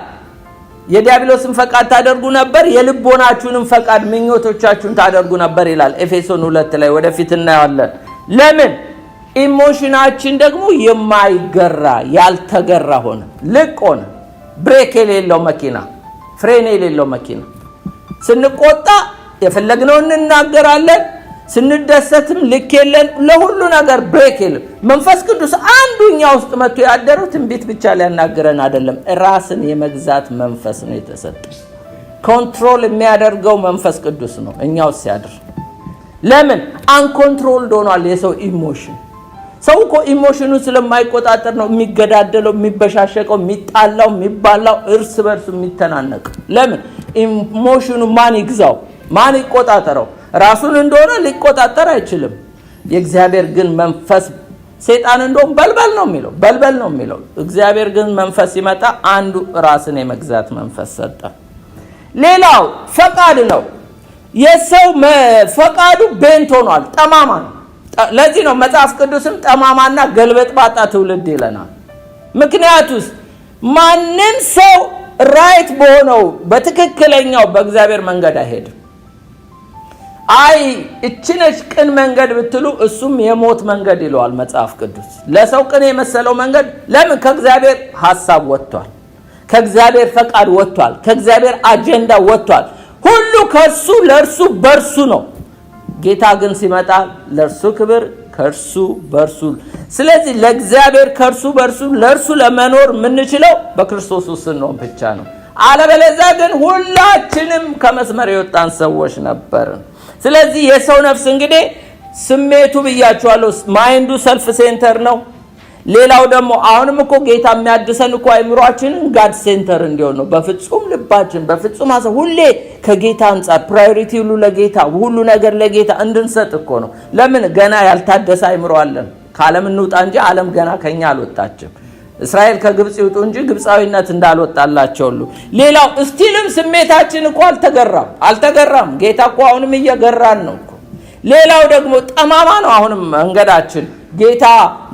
የዲያብሎስን ፈቃድ ታደርጉ ነበር፣ የልቦናችሁንም ፈቃድ ምኞቶቻችሁን ታደርጉ ነበር ይላል ኤፌሶን 2 ላይ። ወደፊት እናያለን። ለምን? ኢሞሽናችን ደግሞ የማይገራ ያልተገራ ሆነ፣ ልቅ ሆነ። ብሬክ የሌለው መኪና፣ ፍሬን የሌለው መኪና። ስንቆጣ የፈለግነውን እንናገራለን፣ ስንደሰትም ልክ የለን፣ ለሁሉ ነገር ብሬክ የለም። መንፈስ ቅዱስ አንዱኛ ውስጥ መጥቶ ያደረው ትንቢት ብቻ ሊያናገረን አይደለም፣ ራስን የመግዛት መንፈስ ነው የተሰጠ። ኮንትሮል የሚያደርገው መንፈስ ቅዱስ ነው እኛው ሲያድር። ለምን? አንኮንትሮልድ ሆኗል የሰው ኢሞሽን። ሰው እኮ ኢሞሽኑን ስለማይቆጣጠር ነው የሚገዳደለው፣ የሚበሻሸቀው፣ የሚጣላው፣ የሚባላው፣ እርስ በርሱ የሚተናነቀው። ለምን? ኢሞሽኑ ማን ይግዛው? ማን ይቆጣጠረው? ራሱን እንደሆነ ሊቆጣጠር አይችልም። የእግዚአብሔር ግን መንፈስ፣ ሰይጣን እንደውም በልበል ነው የሚለው፣ በልበል ነው የሚለው። እግዚአብሔር ግን መንፈስ ሲመጣ አንዱ ራስን የመግዛት መንፈስ ሰጠ። ሌላው ፈቃድ ነው። የሰው ፈቃዱ ቤንት ሆኗል፣ ጠማማ ነው። ለዚህ ነው መጽሐፍ ቅዱስም ጠማማና ገልበጥባጣ ትውልድ ይለናል። ምክንያቱስ ማንም ሰው ራይት በሆነው በትክክለኛው በእግዚአብሔር መንገድ አይሄድም። አይ እችነች ቅን መንገድ ብትሉ እሱም የሞት መንገድ ይለዋል መጽሐፍ ቅዱስ። ለሰው ቅን የመሰለው መንገድ ለምን? ከእግዚአብሔር ሐሳብ ወጥቷል፣ ከእግዚአብሔር ፈቃድ ወጥቷል፣ ከእግዚአብሔር አጀንዳ ወጥቷል። ሁሉ ከርሱ ለርሱ በርሱ ነው። ጌታ ግን ሲመጣ ለርሱ ክብር ከርሱ በርሱ። ስለዚህ ለእግዚአብሔር ከርሱ በርሱ ለርሱ ለመኖር የምንችለው በክርስቶስ ውስጥ ነው ብቻ ነው። አለበለዚያ ግን ሁላችንም ከመስመር የወጣን ሰዎች ነበርን። ስለዚህ የሰው ነፍስ እንግዲህ ስሜቱ ብያችኋለሁ፣ ማይንዱ ሰልፍ ሴንተር ነው። ሌላው ደግሞ አሁንም እኮ ጌታ የሚያድሰን እኮ አይምሮአችንን ጋድ ሴንተር እንዲሆን ነው። በፍጹም ልባችን በፍጹም ሐሳብ ሁሌ ከጌታ አንጻር ፕራዮሪቲ ሁሉ ለጌታ ሁሉ ነገር ለጌታ እንድንሰጥ እኮ ነው። ለምን? ገና ያልታደሰ አይምሮ አለን። ከዓለም እንውጣ እንጂ ዓለም ገና ከኛ አልወጣችም። እስራኤል ከግብጽ ይውጡ እንጂ ግብጻዊነት እንዳልወጣላቸው ሁሉ ሌላው እስቲልም ስሜታችን እኮ አልተገራም። ጌታ እኮ አሁንም እየገራን ነው እኮ። ሌላው ደግሞ ጠማማ ነው አሁንም መንገዳችን። ጌታ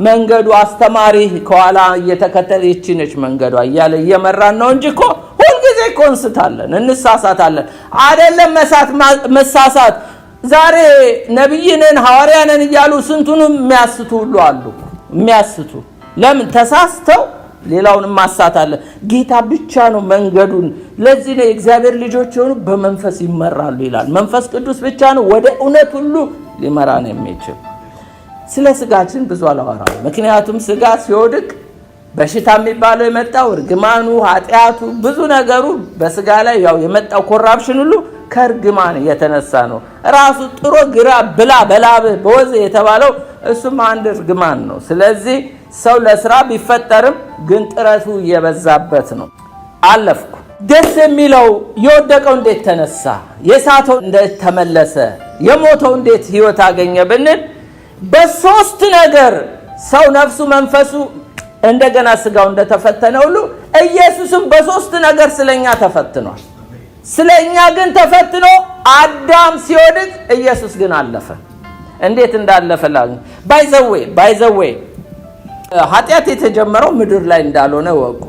መንገዱ አስተማሪ ከኋላ እየተከተለ ይችነች መንገዷ እያለ እየመራን ነው እንጂ እኮ ሁልጊዜ እኮ እንስታለን፣ እንሳሳታለን። አይደለም መሳሳት ዛሬ ነብይነን ሐዋርያነን እያሉ ስንቱንም የሚያስቱ ሁሉ አሉ የሚያስቱ። ለምን? ተሳስተው ሌላውን ማሳታለ። ጌታ ብቻ ነው መንገዱን። ለዚህ ነው የእግዚአብሔር ልጆች ሆኑ በመንፈስ ይመራሉ ይላል። መንፈስ ቅዱስ ብቻ ነው ወደ እውነት ሁሉ ሊመራን የሚችል። ስለ ስጋችን ብዙ አላወራም፣ ምክንያቱም ስጋ ሲወድቅ በሽታ የሚባለው የመጣው እርግማኑ፣ ኃጢያቱ፣ ብዙ ነገሩ በስጋ ላይ ያው የመጣው ኮራፕሽን ሁሉ ከእርግማን የተነሳ ነው። ራሱ ጥሮ ግራ ብላ በላብህ በወዝ የተባለው እሱም አንድ እርግማን ነው። ስለዚህ ሰው ለስራ ቢፈጠርም ግን ጥረቱ እየበዛበት ነው። አለፍኩ። ደስ የሚለው የወደቀው እንዴት ተነሳ፣ የሳተው እንዴት ተመለሰ፣ የሞተው እንዴት ህይወት አገኘ ብንል በሶስት ነገር ሰው ነፍሱ መንፈሱ እንደገና ስጋው እንደተፈተነ ሁሉ ኢየሱስም በሶስት ነገር ስለኛ ተፈትኗል። ስለኛ ግን ተፈትኖ አዳም ሲወድቅ ኢየሱስ ግን አለፈ። እንዴት እንዳለፈ ባይዘዌ ኃጢአት የተጀመረው ምድር ላይ እንዳልሆነ ወቁ።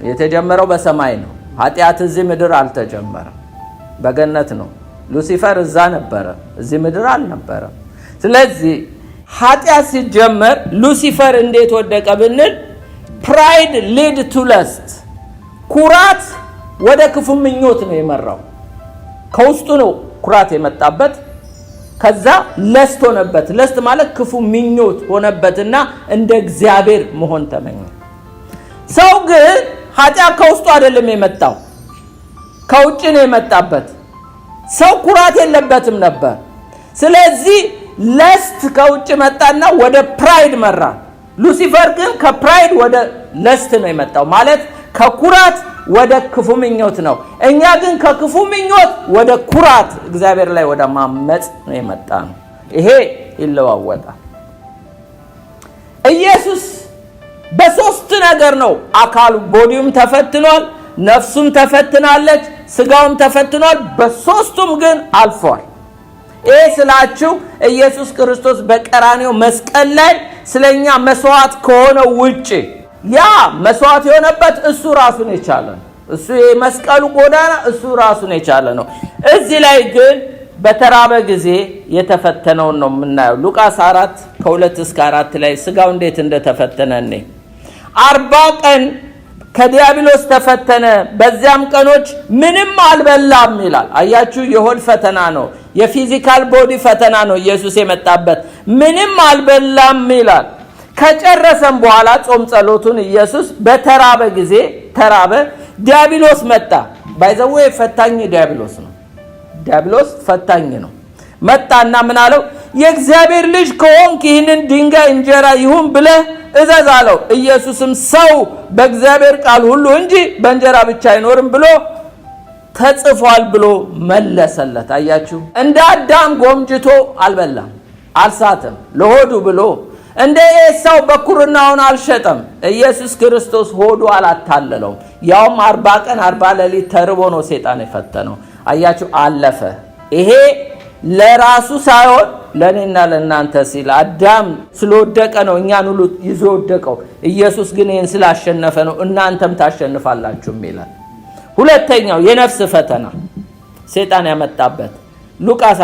የተጀመረው በሰማይ ነው። ኃጢአት እዚህ ምድር አልተጀመረም፣ በገነት ነው። ሉሲፈር እዛ ነበረ፣ እዚህ ምድር አልነበረም። ስለዚህ ኃጢአት ሲጀመር ሉሲፈር እንዴት ወደቀ ብንል ፕራይድ ሊድ ቱ ለስት፣ ኩራት ወደ ክፉ ምኞት ነው የመራው። ከውስጡ ነው ኩራት የመጣበት። ከዛ ለስት ሆነበት። ለስት ማለት ክፉ ምኞት ሆነበትና እንደ እግዚአብሔር መሆን ተመኘ። ሰው ግን ኃጢአት ከውስጡ አይደለም የመጣው፣ ከውጭ ነው የመጣበት። ሰው ኩራት የለበትም ነበር። ስለዚህ ለስት ከውጭ መጣና ወደ ፕራይድ መራ። ሉሲፈር ግን ከፕራይድ ወደ ለስት ነው የመጣው፣ ማለት ከኩራት ወደ ክፉ ምኞት ነው። እኛ ግን ከክፉ ምኞት ወደ ኩራት እግዚአብሔር ላይ ወደ ማመጽ ነው የመጣ ነው። ይሄ ይለዋወጣል። ኢየሱስ በሶስት ነገር ነው አካሉ፣ ቦዲውም ተፈትኗል፣ ነፍሱም ተፈትናለች፣ ስጋውም ተፈትኗል። በሶስቱም ግን አልፏል። ይሄ ስላችሁ ኢየሱስ ክርስቶስ በቀራንዮ መስቀል ላይ ስለኛ መስዋዕት ከሆነው ውጪ ያ መስዋዕት የሆነበት እሱ ራሱን የቻለ ነው። እሱ የመስቀሉ ጎዳና እሱ ራሱን የቻለ ነው። እዚህ ላይ ግን በተራበ ጊዜ የተፈተነውን ነው የምናየው። ሉቃስ 4:2-4 ላይ ስጋው እንዴት እንደተፈተነ ነው። 40 ቀን ከዲያብሎስ ተፈተነ፣ በዚያም ቀኖች ምንም አልበላም ይላል። አያችሁ፣ የሆድ ፈተና ነው፣ የፊዚካል ቦዲ ፈተና ነው ኢየሱስ የመጣበት። ምንም አልበላም ይላል። ከጨረሰም በኋላ ጾም ጸሎቱን ኢየሱስ በተራበ ጊዜ ተራበ። ዲያብሎስ መጣ። ባይዘው ፈታኝ ዲያብሎስ ነው። ዲያብሎስ ፈታኝ ነው። መጣና ምን አለው? የእግዚአብሔር ልጅ ከሆንክ ይህንን ድንጋይ እንጀራ ይሁን ብለህ እዘዝ አለው። ኢየሱስም ሰው በእግዚአብሔር ቃል ሁሉ እንጂ በእንጀራ ብቻ አይኖርም ብሎ ተጽፏል ብሎ መለሰለት። አያችሁ፣ እንደ አዳም ጎምጅቶ አልበላም፣ አልሳተም። ለሆዱ ብሎ እንደ ኤሳው በኩርናውን አልሸጠም። ኢየሱስ ክርስቶስ ሆዱ አላታለለውም። ያውም 40 ቀን 40 ሌሊት ተርቦ ነው ሰይጣን የፈተነው። አያችሁ፣ አለፈ። ይሄ ለራሱ ሳይሆን ለኔና ለናንተ ሲል አዳም ስለወደቀ ነው እኛን ሁሉ ይዞ ወደቀው። ኢየሱስ ግን ይሄን ስላሸነፈ ነው እናንተም ታሸንፋላችሁ ይላል። ሁለተኛው የነፍስ ፈተና ሰይጣን ያመጣበት ሉቃስ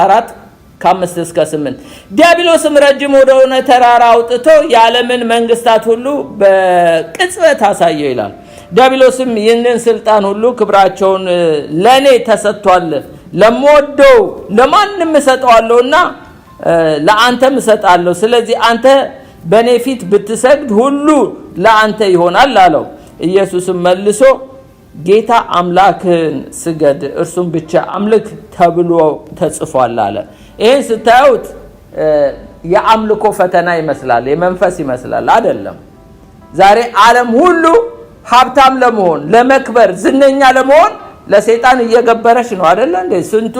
ከ5 እስከ 8 ዲያብሎስም ረጅም ወደሆነ ተራራ አውጥቶ የዓለምን መንግስታት ሁሉ በቅጽበት አሳየው ይላል። ዲያብሎስም ይህንን ስልጣን ሁሉ ክብራቸውን ለኔ ተሰጥቷል፣ ለምወደው ለማንም እሰጠዋለሁና ለአንተም እሰጣለሁ። ስለዚህ አንተ በኔ ፊት ብትሰግድ ሁሉ ለአንተ ይሆናል አለው። ኢየሱስም መልሶ ጌታ አምላክህን ስገድ፣ እርሱም ብቻ አምልክ ተብሎ ተጽፏል አለ። ይህን ስታዩት የአምልኮ ፈተና ይመስላል፣ የመንፈስ ይመስላል። አይደለም። ዛሬ ዓለም ሁሉ ሀብታም ለመሆን፣ ለመክበር፣ ዝነኛ ለመሆን ለሰይጣን እየገበረች ነው አይደል እንዴ? ስንቱ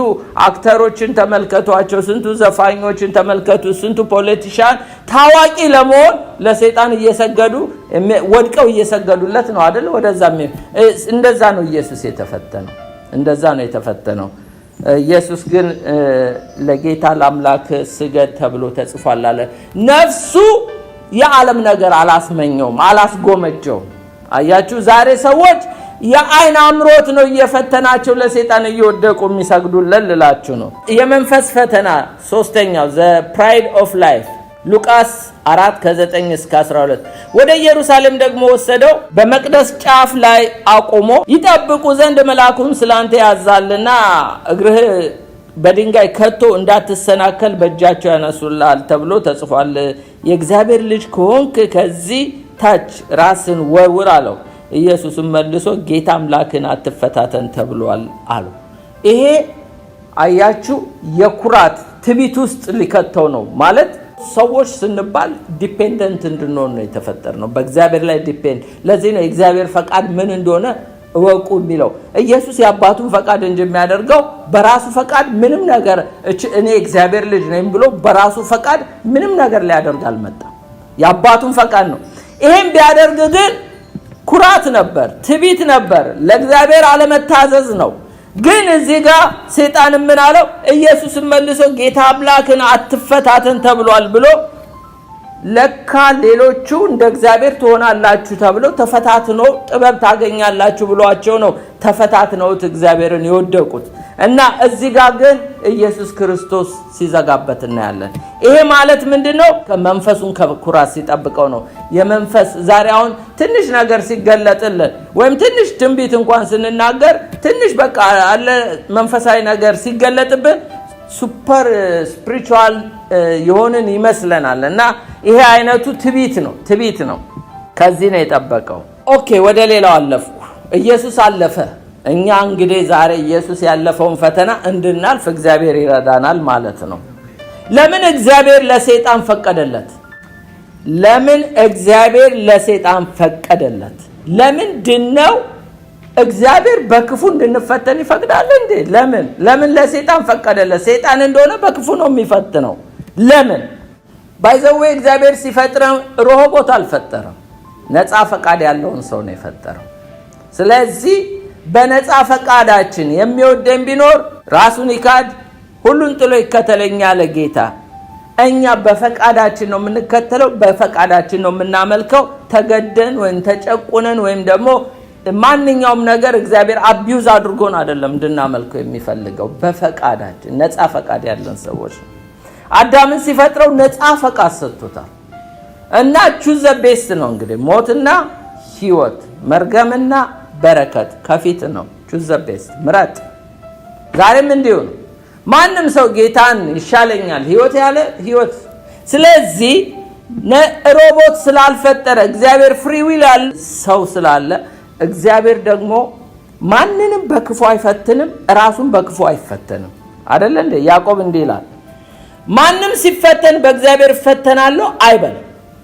አክተሮችን ተመልከቷቸው፣ ስንቱ ዘፋኞችን ተመልከቱ፣ ስንቱ ፖለቲሻን ታዋቂ ለመሆን ለሰይጣን እየሰገዱ ወድቀው እየሰገዱለት ነው አይደል? እንደዛ ነው ኢየሱስ የተፈተነው፣ እንደዛ ነው የተፈተነው። ኢየሱስ ግን ለጌታ ለአምላክ ስገድ ተብሎ ተጽፏል አለ። ነፍሱ የዓለም ነገር አላስመኘውም፣ አላስጎመጀውም። አያችሁ፣ ዛሬ ሰዎች የአይን አምሮት ነው እየፈተናቸው ለሰይጣን እየወደቁ የሚሰግዱለት ልላችሁ ነው። የመንፈስ ፈተና ሶስተኛው the pride of life ሉቃስ 4:9 እስከ 12 ወደ ኢየሩሳሌም ደግሞ ወሰደው፣ በመቅደስ ጫፍ ላይ አቆሞ ይጠብቁ ዘንድ መልአኩን ስላንተ ያዛልና እግርህ በድንጋይ ከቶ እንዳትሰናከል በእጃቸው ያነሱልሃል ተብሎ ተጽፏል። የእግዚአብሔር ልጅ ከሆንክ ከዚህ ታች ራስን ወርውር አለው። ኢየሱስም መልሶ ጌታ አምላክን አትፈታተን ተብሏል አለው። ይሄ አያችሁ የኩራት ትዕቢት ውስጥ ሊከተው ነው ማለት። ሰዎች ስንባል ዲፔንደንት እንድንሆን ነው የተፈጠርነው፣ በእግዚአብሔር ላይ ዲፔንድ። ለዚህ ነው የእግዚአብሔር ፈቃድ ምን እንደሆነ እወቁ የሚለው። ኢየሱስ የአባቱን ፈቃድ እንጂ የሚያደርገው በራሱ ፈቃድ ምንም ነገር እኔ እግዚአብሔር ልጅ ነኝ ብሎ በራሱ ፈቃድ ምንም ነገር ሊያደርግ አልመጣም። የአባቱን ፈቃድ ነው። ይሄን ቢያደርግ ግን ኩራት ነበር፣ ትዕቢት ነበር፣ ለእግዚአብሔር አለመታዘዝ ነው። ግን እዚህ ጋር ሰይጣን ምን አለው? ኢየሱስን መልሶ ጌታ አምላክን አትፈታተን ተብሏል ብሎ ለካ ሌሎቹ እንደ እግዚአብሔር ትሆናላችሁ ተብሎ ተፈታትኖ ጥበብ ታገኛላችሁ ብሏቸው ነው ተፈታትነውት እግዚአብሔርን የወደቁት። እና እዚህ ጋር ግን ኢየሱስ ክርስቶስ ሲዘጋበት እናያለን። ይሄ ማለት ምንድነው? መንፈሱን ከኩራት ሲጠብቀው ነው። የመንፈስ ዛሬ አሁን ትንሽ ነገር ሲገለጥልን ወይም ትንሽ ትንቢት እንኳን ስንናገር ትንሽ በቃ አለ መንፈሳዊ ነገር ሲገለጥብን ሱፐር ስፒሪቹዋል የሆነን ይመስለናል። እና ይሄ አይነቱ ትዕቢት ነው። ከዚህ ነው የጠበቀው። ኦኬ፣ ወደ ሌላው አለፍኩ። ኢየሱስ አለፈ። እኛ እንግዲህ ዛሬ ኢየሱስ ያለፈውን ፈተና እንድናልፍ እግዚአብሔር ይረዳናል ማለት ነው። ለምን እግዚአብሔር ለሰይጣን ፈቀደለት? ለምንድነው እግዚአብሔር በክፉ እንድንፈተን ይፈቅዳል እንዴ? ለምን ለሰይጣን ፈቀደለት? ሰይጣን እንደሆነ በክፉ ነው የሚፈትነው። ለምን? ባይዘው እግዚአብሔር ሲፈጥረው ሮቦት አልፈጠረም። ነፃ ፈቃድ ያለውን ሰው ነው የፈጠረው። ስለዚህ በነፃ ፈቃዳችን የሚወደን ቢኖር ራሱን ይካድ፣ ሁሉን ጥሎ ይከተለኝ ያለ ጌታ። እኛ በፈቃዳችን ነው የምንከተለው፣ በፈቃዳችን ነው የምናመልከው። ተገደን ወይም ተጨቁነን ወይም ደግሞ ማንኛውም ነገር እግዚአብሔር አቢዩዝ አድርጎን አይደለም እንድናመልከው የሚፈልገው። በፈቃዳችን ነፃ ፈቃድ ያለን ሰዎች ነው። አዳምን ሲፈጥረው ነፃ ፈቃድ ሰጥቶታል። እና ቹዝ ዘ ቤስት ነው እንግዲህ ሞትና ህይወት፣ መርገምና በረከት ከፊት ነው። ቹዝ ዘ ቤስት ምረጥ። ዛሬም እንዲሁ ነው። ማንም ሰው ጌታን ይሻለኛል ህይወት ያለ ህይወት። ስለዚህ ሮቦት ስላልፈጠረ እግዚአብሔር ፍሪ ዊል ያለ ሰው ስላለ እግዚአብሔር ደግሞ ማንንም በክፉ አይፈትንም፣ ራሱን በክፉ አይፈተንም። አይደለ እንዴ? ያዕቆብ እንዲህ ይላል፣ ማንም ሲፈተን በእግዚአብሔር ፈተናለሁ አይበል፣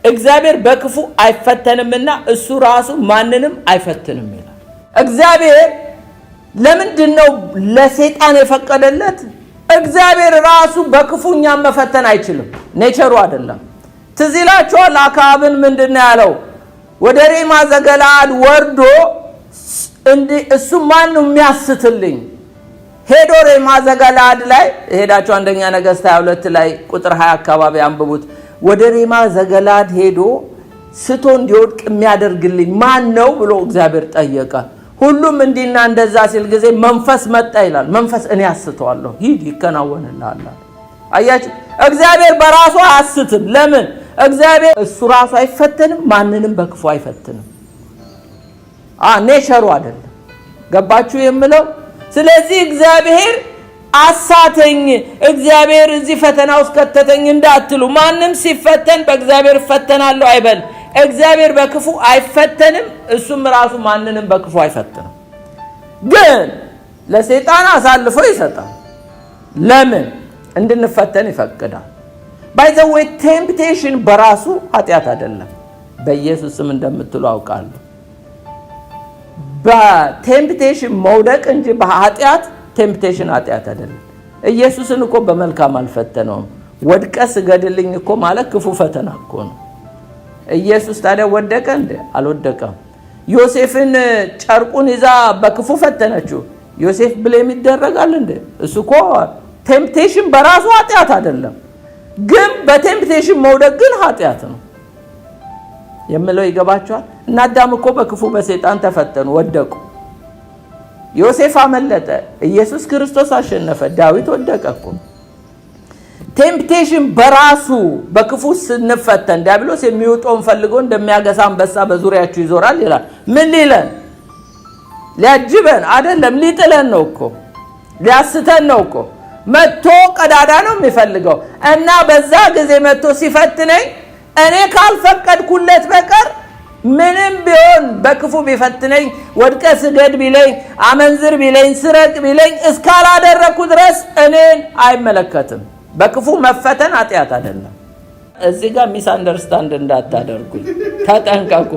እግዚአብሔር በክፉ አይፈተንምና እሱ ራሱ ማንንም አይፈትንም ይላል። እግዚአብሔር ለምንድነው ለሰይጣን የፈቀደለት? እግዚአብሔር ራሱ በክፉ እኛን መፈተን አይችልም፣ ኔቸሩ አይደለም። ትዝ ይላችኋል አክዓብን ምንድነው ያለው? ወደ ሬማ ዘገለዓድ ወርዶ እሱ ማን ነው የሚያስትልኝ? ሄዶ ሬማ ዘገለዓድ ላይ ሄዳችሁ አንደኛ ነገሥት 22 ላይ ቁጥር 20 አካባቢ አንብቡት። ወደ ሬማ ዘገለዓድ ሄዶ ስቶ እንዲወድቅ የሚያደርግልኝ ማን ነው ብሎ እግዚአብሔር ጠየቀ። ሁሉም እንዲና እንደዛ ሲል ጊዜ መንፈስ መጣ ይላል። መንፈስ እኔ አስተዋለሁ፣ ሂድ ይከናወንልሃል። አያችሁ እግዚአብሔር በራሱ አያስትም ለምን እግዚአብሔር እሱ ራሱ አይፈተንም ማንንም በክፉ አይፈትንም ኔቸሩ አይደለም ገባችሁ የምለው ስለዚህ እግዚአብሔር አሳተኝ እግዚአብሔር እዚህ ፈተና ውስጥ ከተተኝ እንዳትሉ ማንንም ሲፈተን በእግዚአብሔር ፈተናለሁ አይበል እግዚአብሔር በክፉ አይፈተንም እሱም ራሱ ማንንም በክፉ አይፈትንም ግን ለሰይጣን አሳልፎ ይሰጣል ለምን እንድንፈተን ይፈቅዳል by the way temptation በራሱ ኃጢያት አይደለም በኢየሱስ ስም እንደምትሉ አውቃለሁ በቴምፕቴሽን መውደቅ እንጂ በኃጢያት ቴምፕቴሽን ኃጢያት አይደለም ኢየሱስን እኮ በመልካም አልፈተነውም ወድቀ ስገድልኝ እኮ ማለት ክፉ ፈተና እኮ ነው ኢየሱስ ታዲያ ወደቀ እንዴ አልወደቀም ዮሴፍን ጨርቁን ይዛ በክፉ ፈተነችው ዮሴፍ ብሌም ይደረጋል እንዴ እሱ እኮ ቴምፕቴሽን በራሱ ኃጢያት አይደለም ግን በቴምፕቴሽን መውደቅ ግን ኃጢያት ነው የምለው ይገባችኋል እና አዳም እኮ በክፉ በሰይጣን ተፈተኑ ወደቁ ዮሴፍ አመለጠ ኢየሱስ ክርስቶስ አሸነፈ ዳዊት ወደቀ እኮ ቴምፕቴሽን በራሱ በክፉ ስንፈተን ዲያብሎስ የሚወጣውን ፈልጎ እንደሚያገሳ አንበሳ በዙሪያችሁ ይዞራል ይላል ምን ሊለን ሊያጅበን አይደለም ሊጥለን ነው እኮ ሊያስተን ነው እኮ መጥቶ ቀዳዳ ነው የሚፈልገው እና በዛ ጊዜ መጥቶ ሲፈትነኝ እኔ ካልፈቀድኩለት በቀር ምንም ቢሆን በክፉ ቢፈትነኝ ወድቀ ስገድ ቢለኝ አመንዝር ቢለኝ ስረቅ ቢለኝ እስካላደረኩ ድረስ እኔን አይመለከትም በክፉ መፈተን ኃጢያት አይደለም እዚህ ጋር ሚስ አንደርስታንድ እንዳታደርጉ ተጠንቀቁ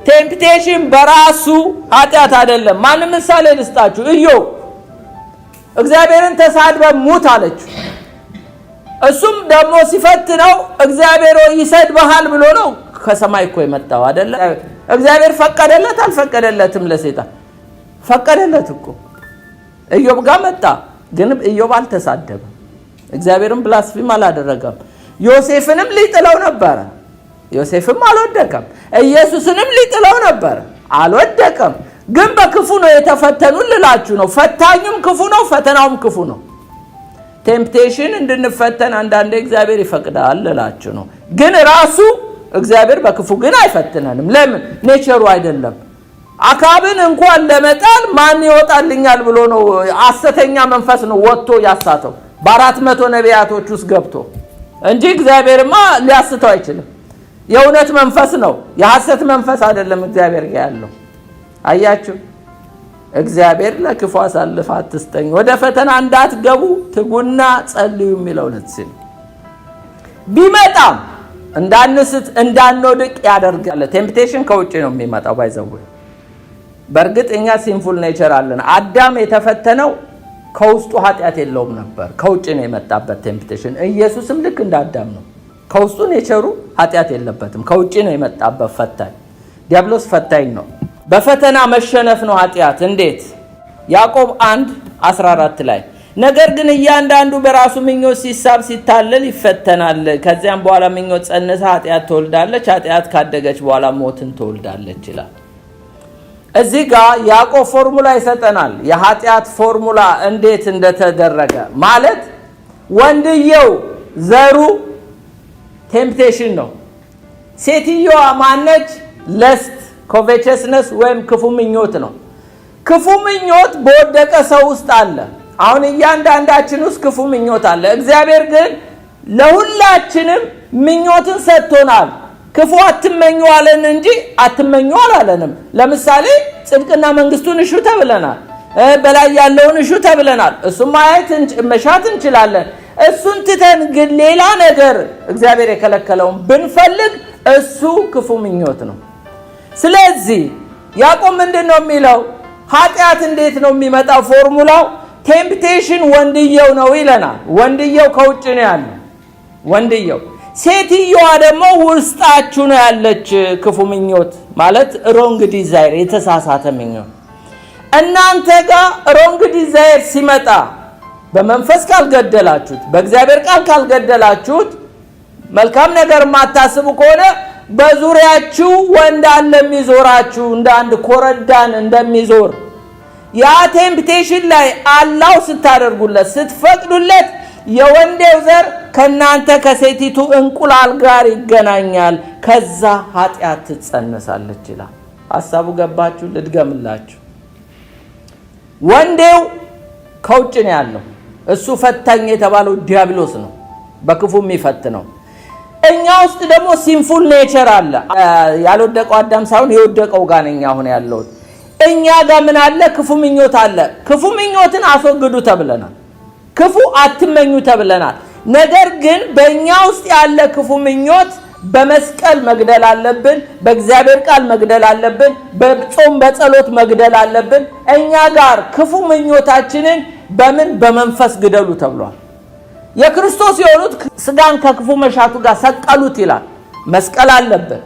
ቴምፕቴሽን በራሱ ኃጢያት አይደለም ማን ምሳሌ ልስጣችሁ ኢዮብ እግዚአብሔርን ተሳድበ ሙት አለችው እሱም ደግሞ ሲፈትነው እግዚአብሔር ይሰድብሃል ብሎ ነው ከሰማይ እኮ የመጣው አይደለ እግዚአብሔር ፈቀደለት አልፈቀደለትም ለሰይጣን ፈቀደለት እኮ ኢዮብ ጋር መጣ ግን ኢዮብ አልተሳደበ እግዚአብሔርን ብላስፊም አላደረገም ዮሴፍንም ሊጥለው ነበር ዮሴፍም አልወደቀም ኢየሱስንም ሊጥለው ነበር አልወደቀም ግን በክፉ ነው የተፈተኑት ልላችሁ ነው ፈታኙም ክፉ ነው ፈተናውም ክፉ ነው ቴምፕቴሽን እንድንፈተን አንዳንዴ እግዚአብሔር ይፈቅዳል ልላችሁ ነው ግን ራሱ እግዚአብሔር በክፉ ግን አይፈትነንም ለምን ኔቸሩ አይደለም አካብን እንኳን ለመጣል ማን ይወጣልኛል ብሎ ነው ሐሰተኛ መንፈስ ነው ወጥቶ ያሳተው በ400 ነቢያቶች ውስጥ ገብቶ እንጂ እግዚአብሔርማ ሊያስተው አይችልም የእውነት መንፈስ ነው የሐሰት መንፈስ አይደለም እግዚአብሔር ያለው አያችሁ እግዚአብሔር ለክፉ አሳልፎ አትስጠኝ ወደ ፈተና እንዳትገቡ ትጉና ጸልዩ የሚለው ለዚህ ቢመጣም እንዳንስት እንዳንወድቅ ያደርጋል ቴምፕቴሽን ከውጭ ነው የሚመጣው ባይዘው በርግጥኛ ሲንፉል ኔቸር አለን አዳም የተፈተነው ከውስጡ ኃጢያት የለውም ነበር ከውጭ ነው የመጣበት ቴምፕቴሽን ኢየሱስም ልክ እንዳዳም ነው ከውስጡ ኔቸሩ ኃጢያት የለበትም ከውጭ ነው የመጣበት ፈታኝ ዲያብሎስ ፈታኝ ነው በፈተና መሸነፍ ነው ኃጢያት እንዴት ያዕቆብ 1:14 ላይ ነገር ግን እያንዳንዱ በራሱ ምኞት ሲሳብ ሲታለል ይፈተናል ከዚያም በኋላ ምኞት ጸንሳ ኃጢያት ትወልዳለች ኃጢያት ካደገች በኋላ ሞትን ትወልዳለች ይላል እዚህ ጋር ያዕቆብ ፎርሙላ ይሰጠናል የኃጢያት ፎርሙላ እንዴት እንደተደረገ ማለት ወንድየው ዘሩ ቴምፕቴሽን ነው ሴትየዋ ማነች ለስት ኮቬቸስነስ ወይም ክፉ ምኞት ነው ክፉ ምኞት በወደቀ ሰው ውስጥ አለ አሁን እያንዳንዳችን ውስጥ ክፉ ምኞት አለ እግዚአብሔር ግን ለሁላችንም ምኞትን ሰጥቶናል ክፉ አትመኙ አለን እንጂ አትመኙ አላለንም ለምሳሌ ጽድቅና መንግስቱን እሹ ተብለናል በላይ ያለውን እሹ ተብለናል እሱም ማየት መሻት እንችላለን እሱን ትተን ግን ሌላ ነገር እግዚአብሔር የከለከለውን ብንፈልግ እሱ ክፉ ምኞት ነው ስለዚህ ያዕቆብ ምንድነው የሚለው ኃጢያት እንዴት ነው የሚመጣው ፎርሙላው ቴምፕቴሽን ወንድየው ነው ይለናል ወንድየው ከውጭ ነው ያለው ወንድየው ሴትየዋ ደግሞ ውስጣችሁ ነው ያለች ክፉ ምኞት ማለት ሮንግ ዲዛይር የተሳሳተ ምኞት እናንተ ጋር ሮንግ ዲዛይር ሲመጣ በመንፈስ ካልገደላችሁት በእግዚአብሔር ቃል ካልገደላችሁት መልካም ነገር ማታስቡ ከሆነ በዙሪያችሁ ወንድ አለ የሚዞራችሁ እንደ አንድ ኮረዳን እንደሚዞር ያ ቴምፕቴሽን ላይ አላው ስታደርጉለት ስትፈቅዱለት የወንዴው ዘር ከናንተ ከሴቲቱ እንቁላል ጋር ይገናኛል፣ ከዛ ኃጢአት ትጸነሳለች ይላል። ሐሳቡ ገባችሁ? ልድገምላችሁ። ወንዴው ከውጭ ነው ያለው። እሱ ፈታኝ የተባለው ዲያብሎስ ነው፣ በክፉ የሚፈትነው። እኛ ውስጥ ደግሞ ሲንፉል ኔቸር አለ። ያልወደቀው አዳም ሳይሆን የወደቀው ጋር ነኝ አሁን ያለው። እኛ ጋር ምን አለ? ክፉ ምኞት አለ። ክፉ ምኞትን አስወግዱ ተብለናል። ክፉ አትመኙ ተብለናል። ነገር ግን በእኛ ውስጥ ያለ ክፉ ምኞት በመስቀል መግደል አለብን፣ በእግዚአብሔር ቃል መግደል አለብን፣ በጾም በጸሎት መግደል አለብን። እኛ ጋር ክፉ ምኞታችንን በመንፈስ ግደሉ ተብሏል። የክርስቶስ የሆኑት ስጋን ከክፉ መሻቱ ጋር ሰቀሉት ይላል። መስቀል አለብን።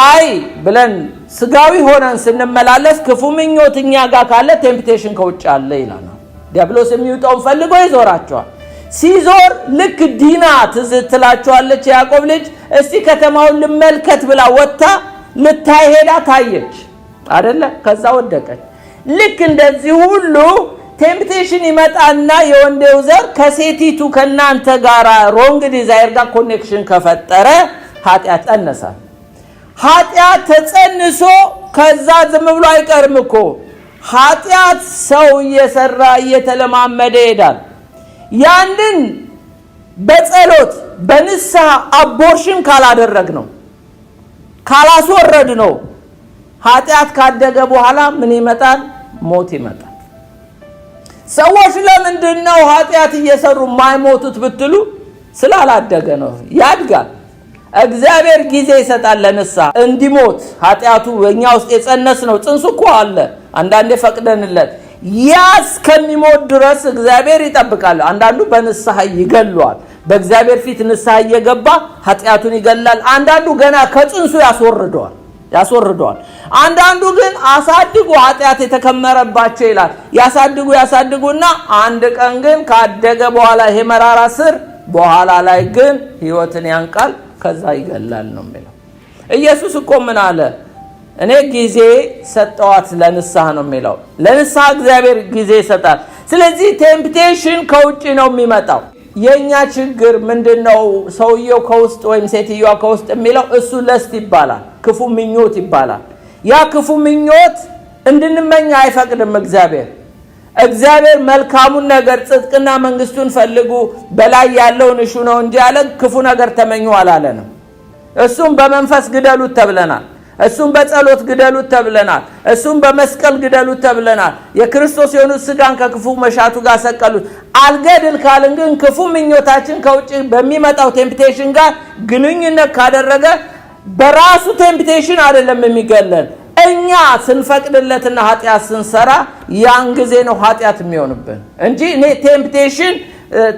አይ ብለን ስጋዊ ሆነን ስንመላለስ ክፉ ምኞት እኛ ጋር ካለ ቴምፕቴሽን ከውጭ አለ ይላል። ዲያብሎስ የሚውጠውን ፈልጎ ይዞራቸዋል። ሲዞር ልክ ዲና ትዝ ትላቸዋለች ያዕቆብ ልጅ እስቲ ከተማውን ልመልከት ብላ ወጣ ልታይ ሄዳ ታየች አይደለ? ከዛ ወደቀች። ልክ እንደዚህ ሁሉ ቴምፕቴሽን ይመጣና የወንዴው ዘር ከሴቲቱ ከናንተ ጋር ሮንግ ዲዛይር ጋር ኮኔክሽን ከፈጠረ ኃጢአት ጸነሳል። ኃጢአት ተጸንሶ ከዛ ዝም ብሎ አይቀርም እኮ። ኃጢአት ሰው እየሰራ እየተለማመደ ይሄዳል። ያንን በጸሎት በንስሐ አቦርሽን ካላደረግ ነው ካላስወረድ ነው ኃጢአት ካደገ በኋላ ምን ይመጣል? ሞት ይመጣል። ሰዎች ለምንድን ነው ኃጢአት እየሰሩ ማይሞቱት ብትሉ ስላላደገ ነው። ያድጋል። እግዚአብሔር ጊዜ ይሰጣል ለንስሐ እንዲሞት። ኃጢአቱ በእኛ ውስጥ የጸነስ ነው። ጽንሱ እኮ አለ። አንዳንዴ ፈቅደንለት እስከሚሞት ድረስ እግዚአብሔር ይጠብቃል። አንዳንዱ በንስሐ ይገለዋል። በእግዚአብሔር ፊት ንስሐ እየገባ ኃጢአቱን ይገላል። አንዳንዱ ገና ከጽንሱ ያስወርደዋል። አንዳንዱ ግን አሳድጉ ኃጢአት የተከመረባቸው ይላል። ያሳድጉና አንድ ቀን ግን ካደገ በኋላ ይሄ መራራ ስር በኋላ ላይ ግን ሕይወትን ያንቃል፣ ከዛ ይገላል ነው የሚለው። ኢየሱስ እኮ ምን አለ? እኔ ጊዜ ሰጠዋት ለንስሐ ነው የሚለው። ለንስሐ እግዚአብሔር ጊዜ ይሰጣል። ስለዚህ ቴምፕቴሽን ከውጭ ነው የሚመጣው። የኛ ችግር ምንድነው? ሰውየው ከውስጥ ወይም ሴትዮዋ ከውስጥ የሚለው እሱ ለስት ይባላል፣ ክፉ ምኞት ይባላል። ያ ክፉ ምኞት እንድንመኝ አይፈቅድም እግዚአብሔር መልካሙን ነገር ጽድቅና መንግስቱን ፈልጉ በላይ ያለውን እሹ ነው እንጂ ያለ ክፉ ነገር ተመኙ አላለንም። እሱም በመንፈስ ግደሉት ተብለናል። እሱም በጸሎት ግደሉት ተብለናል። እሱም በመስቀል ግደሉት ተብለናል። የክርስቶስ የሆኑት ስጋን ከክፉ መሻቱ ጋር ሰቀሉት። አልገድል ካልን ግን ክፉ ምኞታችን ከውጭ በሚመጣው ቴምፕቴሽን ጋር ግንኙነት ካደረገ በራሱ ቴምፕቴሽን አይደለም የሚገለን፣ እኛ ስንፈቅድለትና ኃጢአት ስንሰራ ያን ጊዜ ነው ኃጢአት የሚሆንብን እንጂ እኔ ቴምፕቴሽን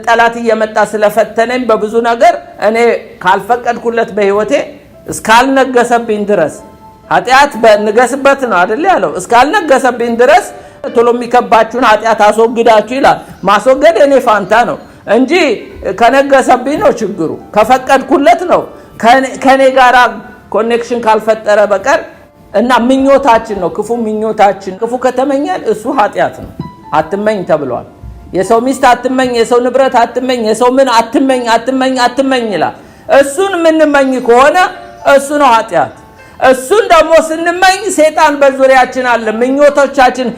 ጠላት እየመጣ ስለፈተነኝ በብዙ ነገር እኔ ካልፈቀድኩለት በህይወቴ እስካልነገሰብኝ ድረስ ኃጢአት በንገስበት ነው አይደል ያለው። እስካልነገሰብኝ ድረስ ቶሎ የሚከባችሁን ኃጢአት አስወግዳችሁ ይላል። ማስወገድ እኔ ፋንታ ነው እንጂ ከነገሰብኝ ነው ችግሩ። ከፈቀድኩለት ነው ከኔ ጋራ ኮኔክሽን ካልፈጠረ በቀር እና ምኞታችን ነው ክፉ ምኞታችን። ክፉ ከተመኘን እሱ ኃጢአት ነው። አትመኝ ተብሏል። የሰው ሚስት አትመኝ፣ የሰው ንብረት አትመኝ፣ የሰው ምን አትመኝ ይላል። እሱን ምንመኝ ከሆነ እሱ ነው ኃጢአት። እሱን ደግሞ ስንመኝ ሰይጣን በዙሪያችን አለ። ምኞቶቻችን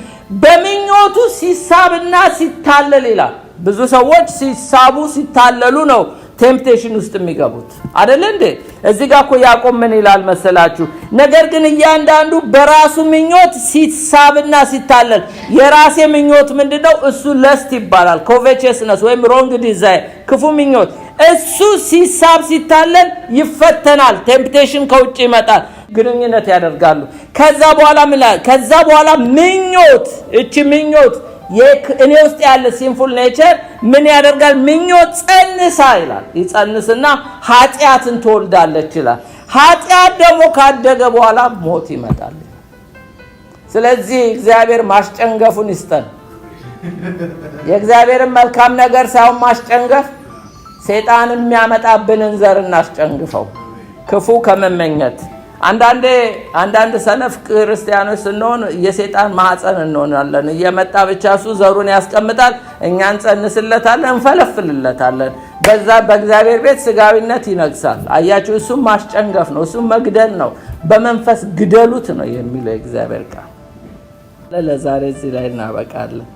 በምኞቱ ሲሳብና ሲታለል ይላል። ብዙ ሰዎች ሲሳቡ ሲታለሉ ነው ቴምፕቴሽን ውስጥ የሚገቡት አይደል እንዴ? እዚህ ጋር እኮ ያዕቆብ ምን ይላል መሰላችሁ? ነገር ግን እያንዳንዱ በራሱ ምኞት ሲሳብና ሲታለል። የራሴ ምኞት ምንድነው? እሱ ለስት ይባላል። ኮቬቸስነስ ወይም ሮንግ ዲዛይር፣ ክፉ ምኞት። እሱ ሲሳብ ሲታለል ይፈተናል። ቴምፕቴሽን ከውጭ ይመጣል። ግንኙነት ያደርጋሉ። ከዛ በኋላ ምኞት እቺ ምኞት እኔ ውስጥ ያለ ሲንፉል ኔቸር ምን ያደርጋል? ምኞት ጸንሳ ይላል። ይጸንስና ኃጢአትን ትወልዳለች ይላል። ኃጢአት ደግሞ ካደገ በኋላ ሞት ይመጣል። ስለዚህ እግዚአብሔር ማስጨንገፉን ይስጠን። የእግዚአብሔርን መልካም ነገር ሳይሆን ማስጨንገፍ፣ ሰይጣን የሚያመጣብንን ዘር እናስጨንግፈው። ክፉ ከመመኘት አንዳንድ ሰነፍ ክርስቲያኖች ስንሆን የሰይጣን ማህፀን እንሆናለን። እየመጣ ብቻ እሱ ዘሩን ያስቀምጣል፣ እኛ እንጸንስለታለን፣ እንፈለፍልለታለን። በዛ በእግዚአብሔር ቤት ስጋዊነት ይነግሳል። አያችሁ፣ እሱም ማስጨንገፍ ነው፣ እሱም መግደል ነው። በመንፈስ ግደሉት ነው የሚለው የእግዚአብሔር ቃል። ለዛሬ እዚህ ላይ እናበቃለን።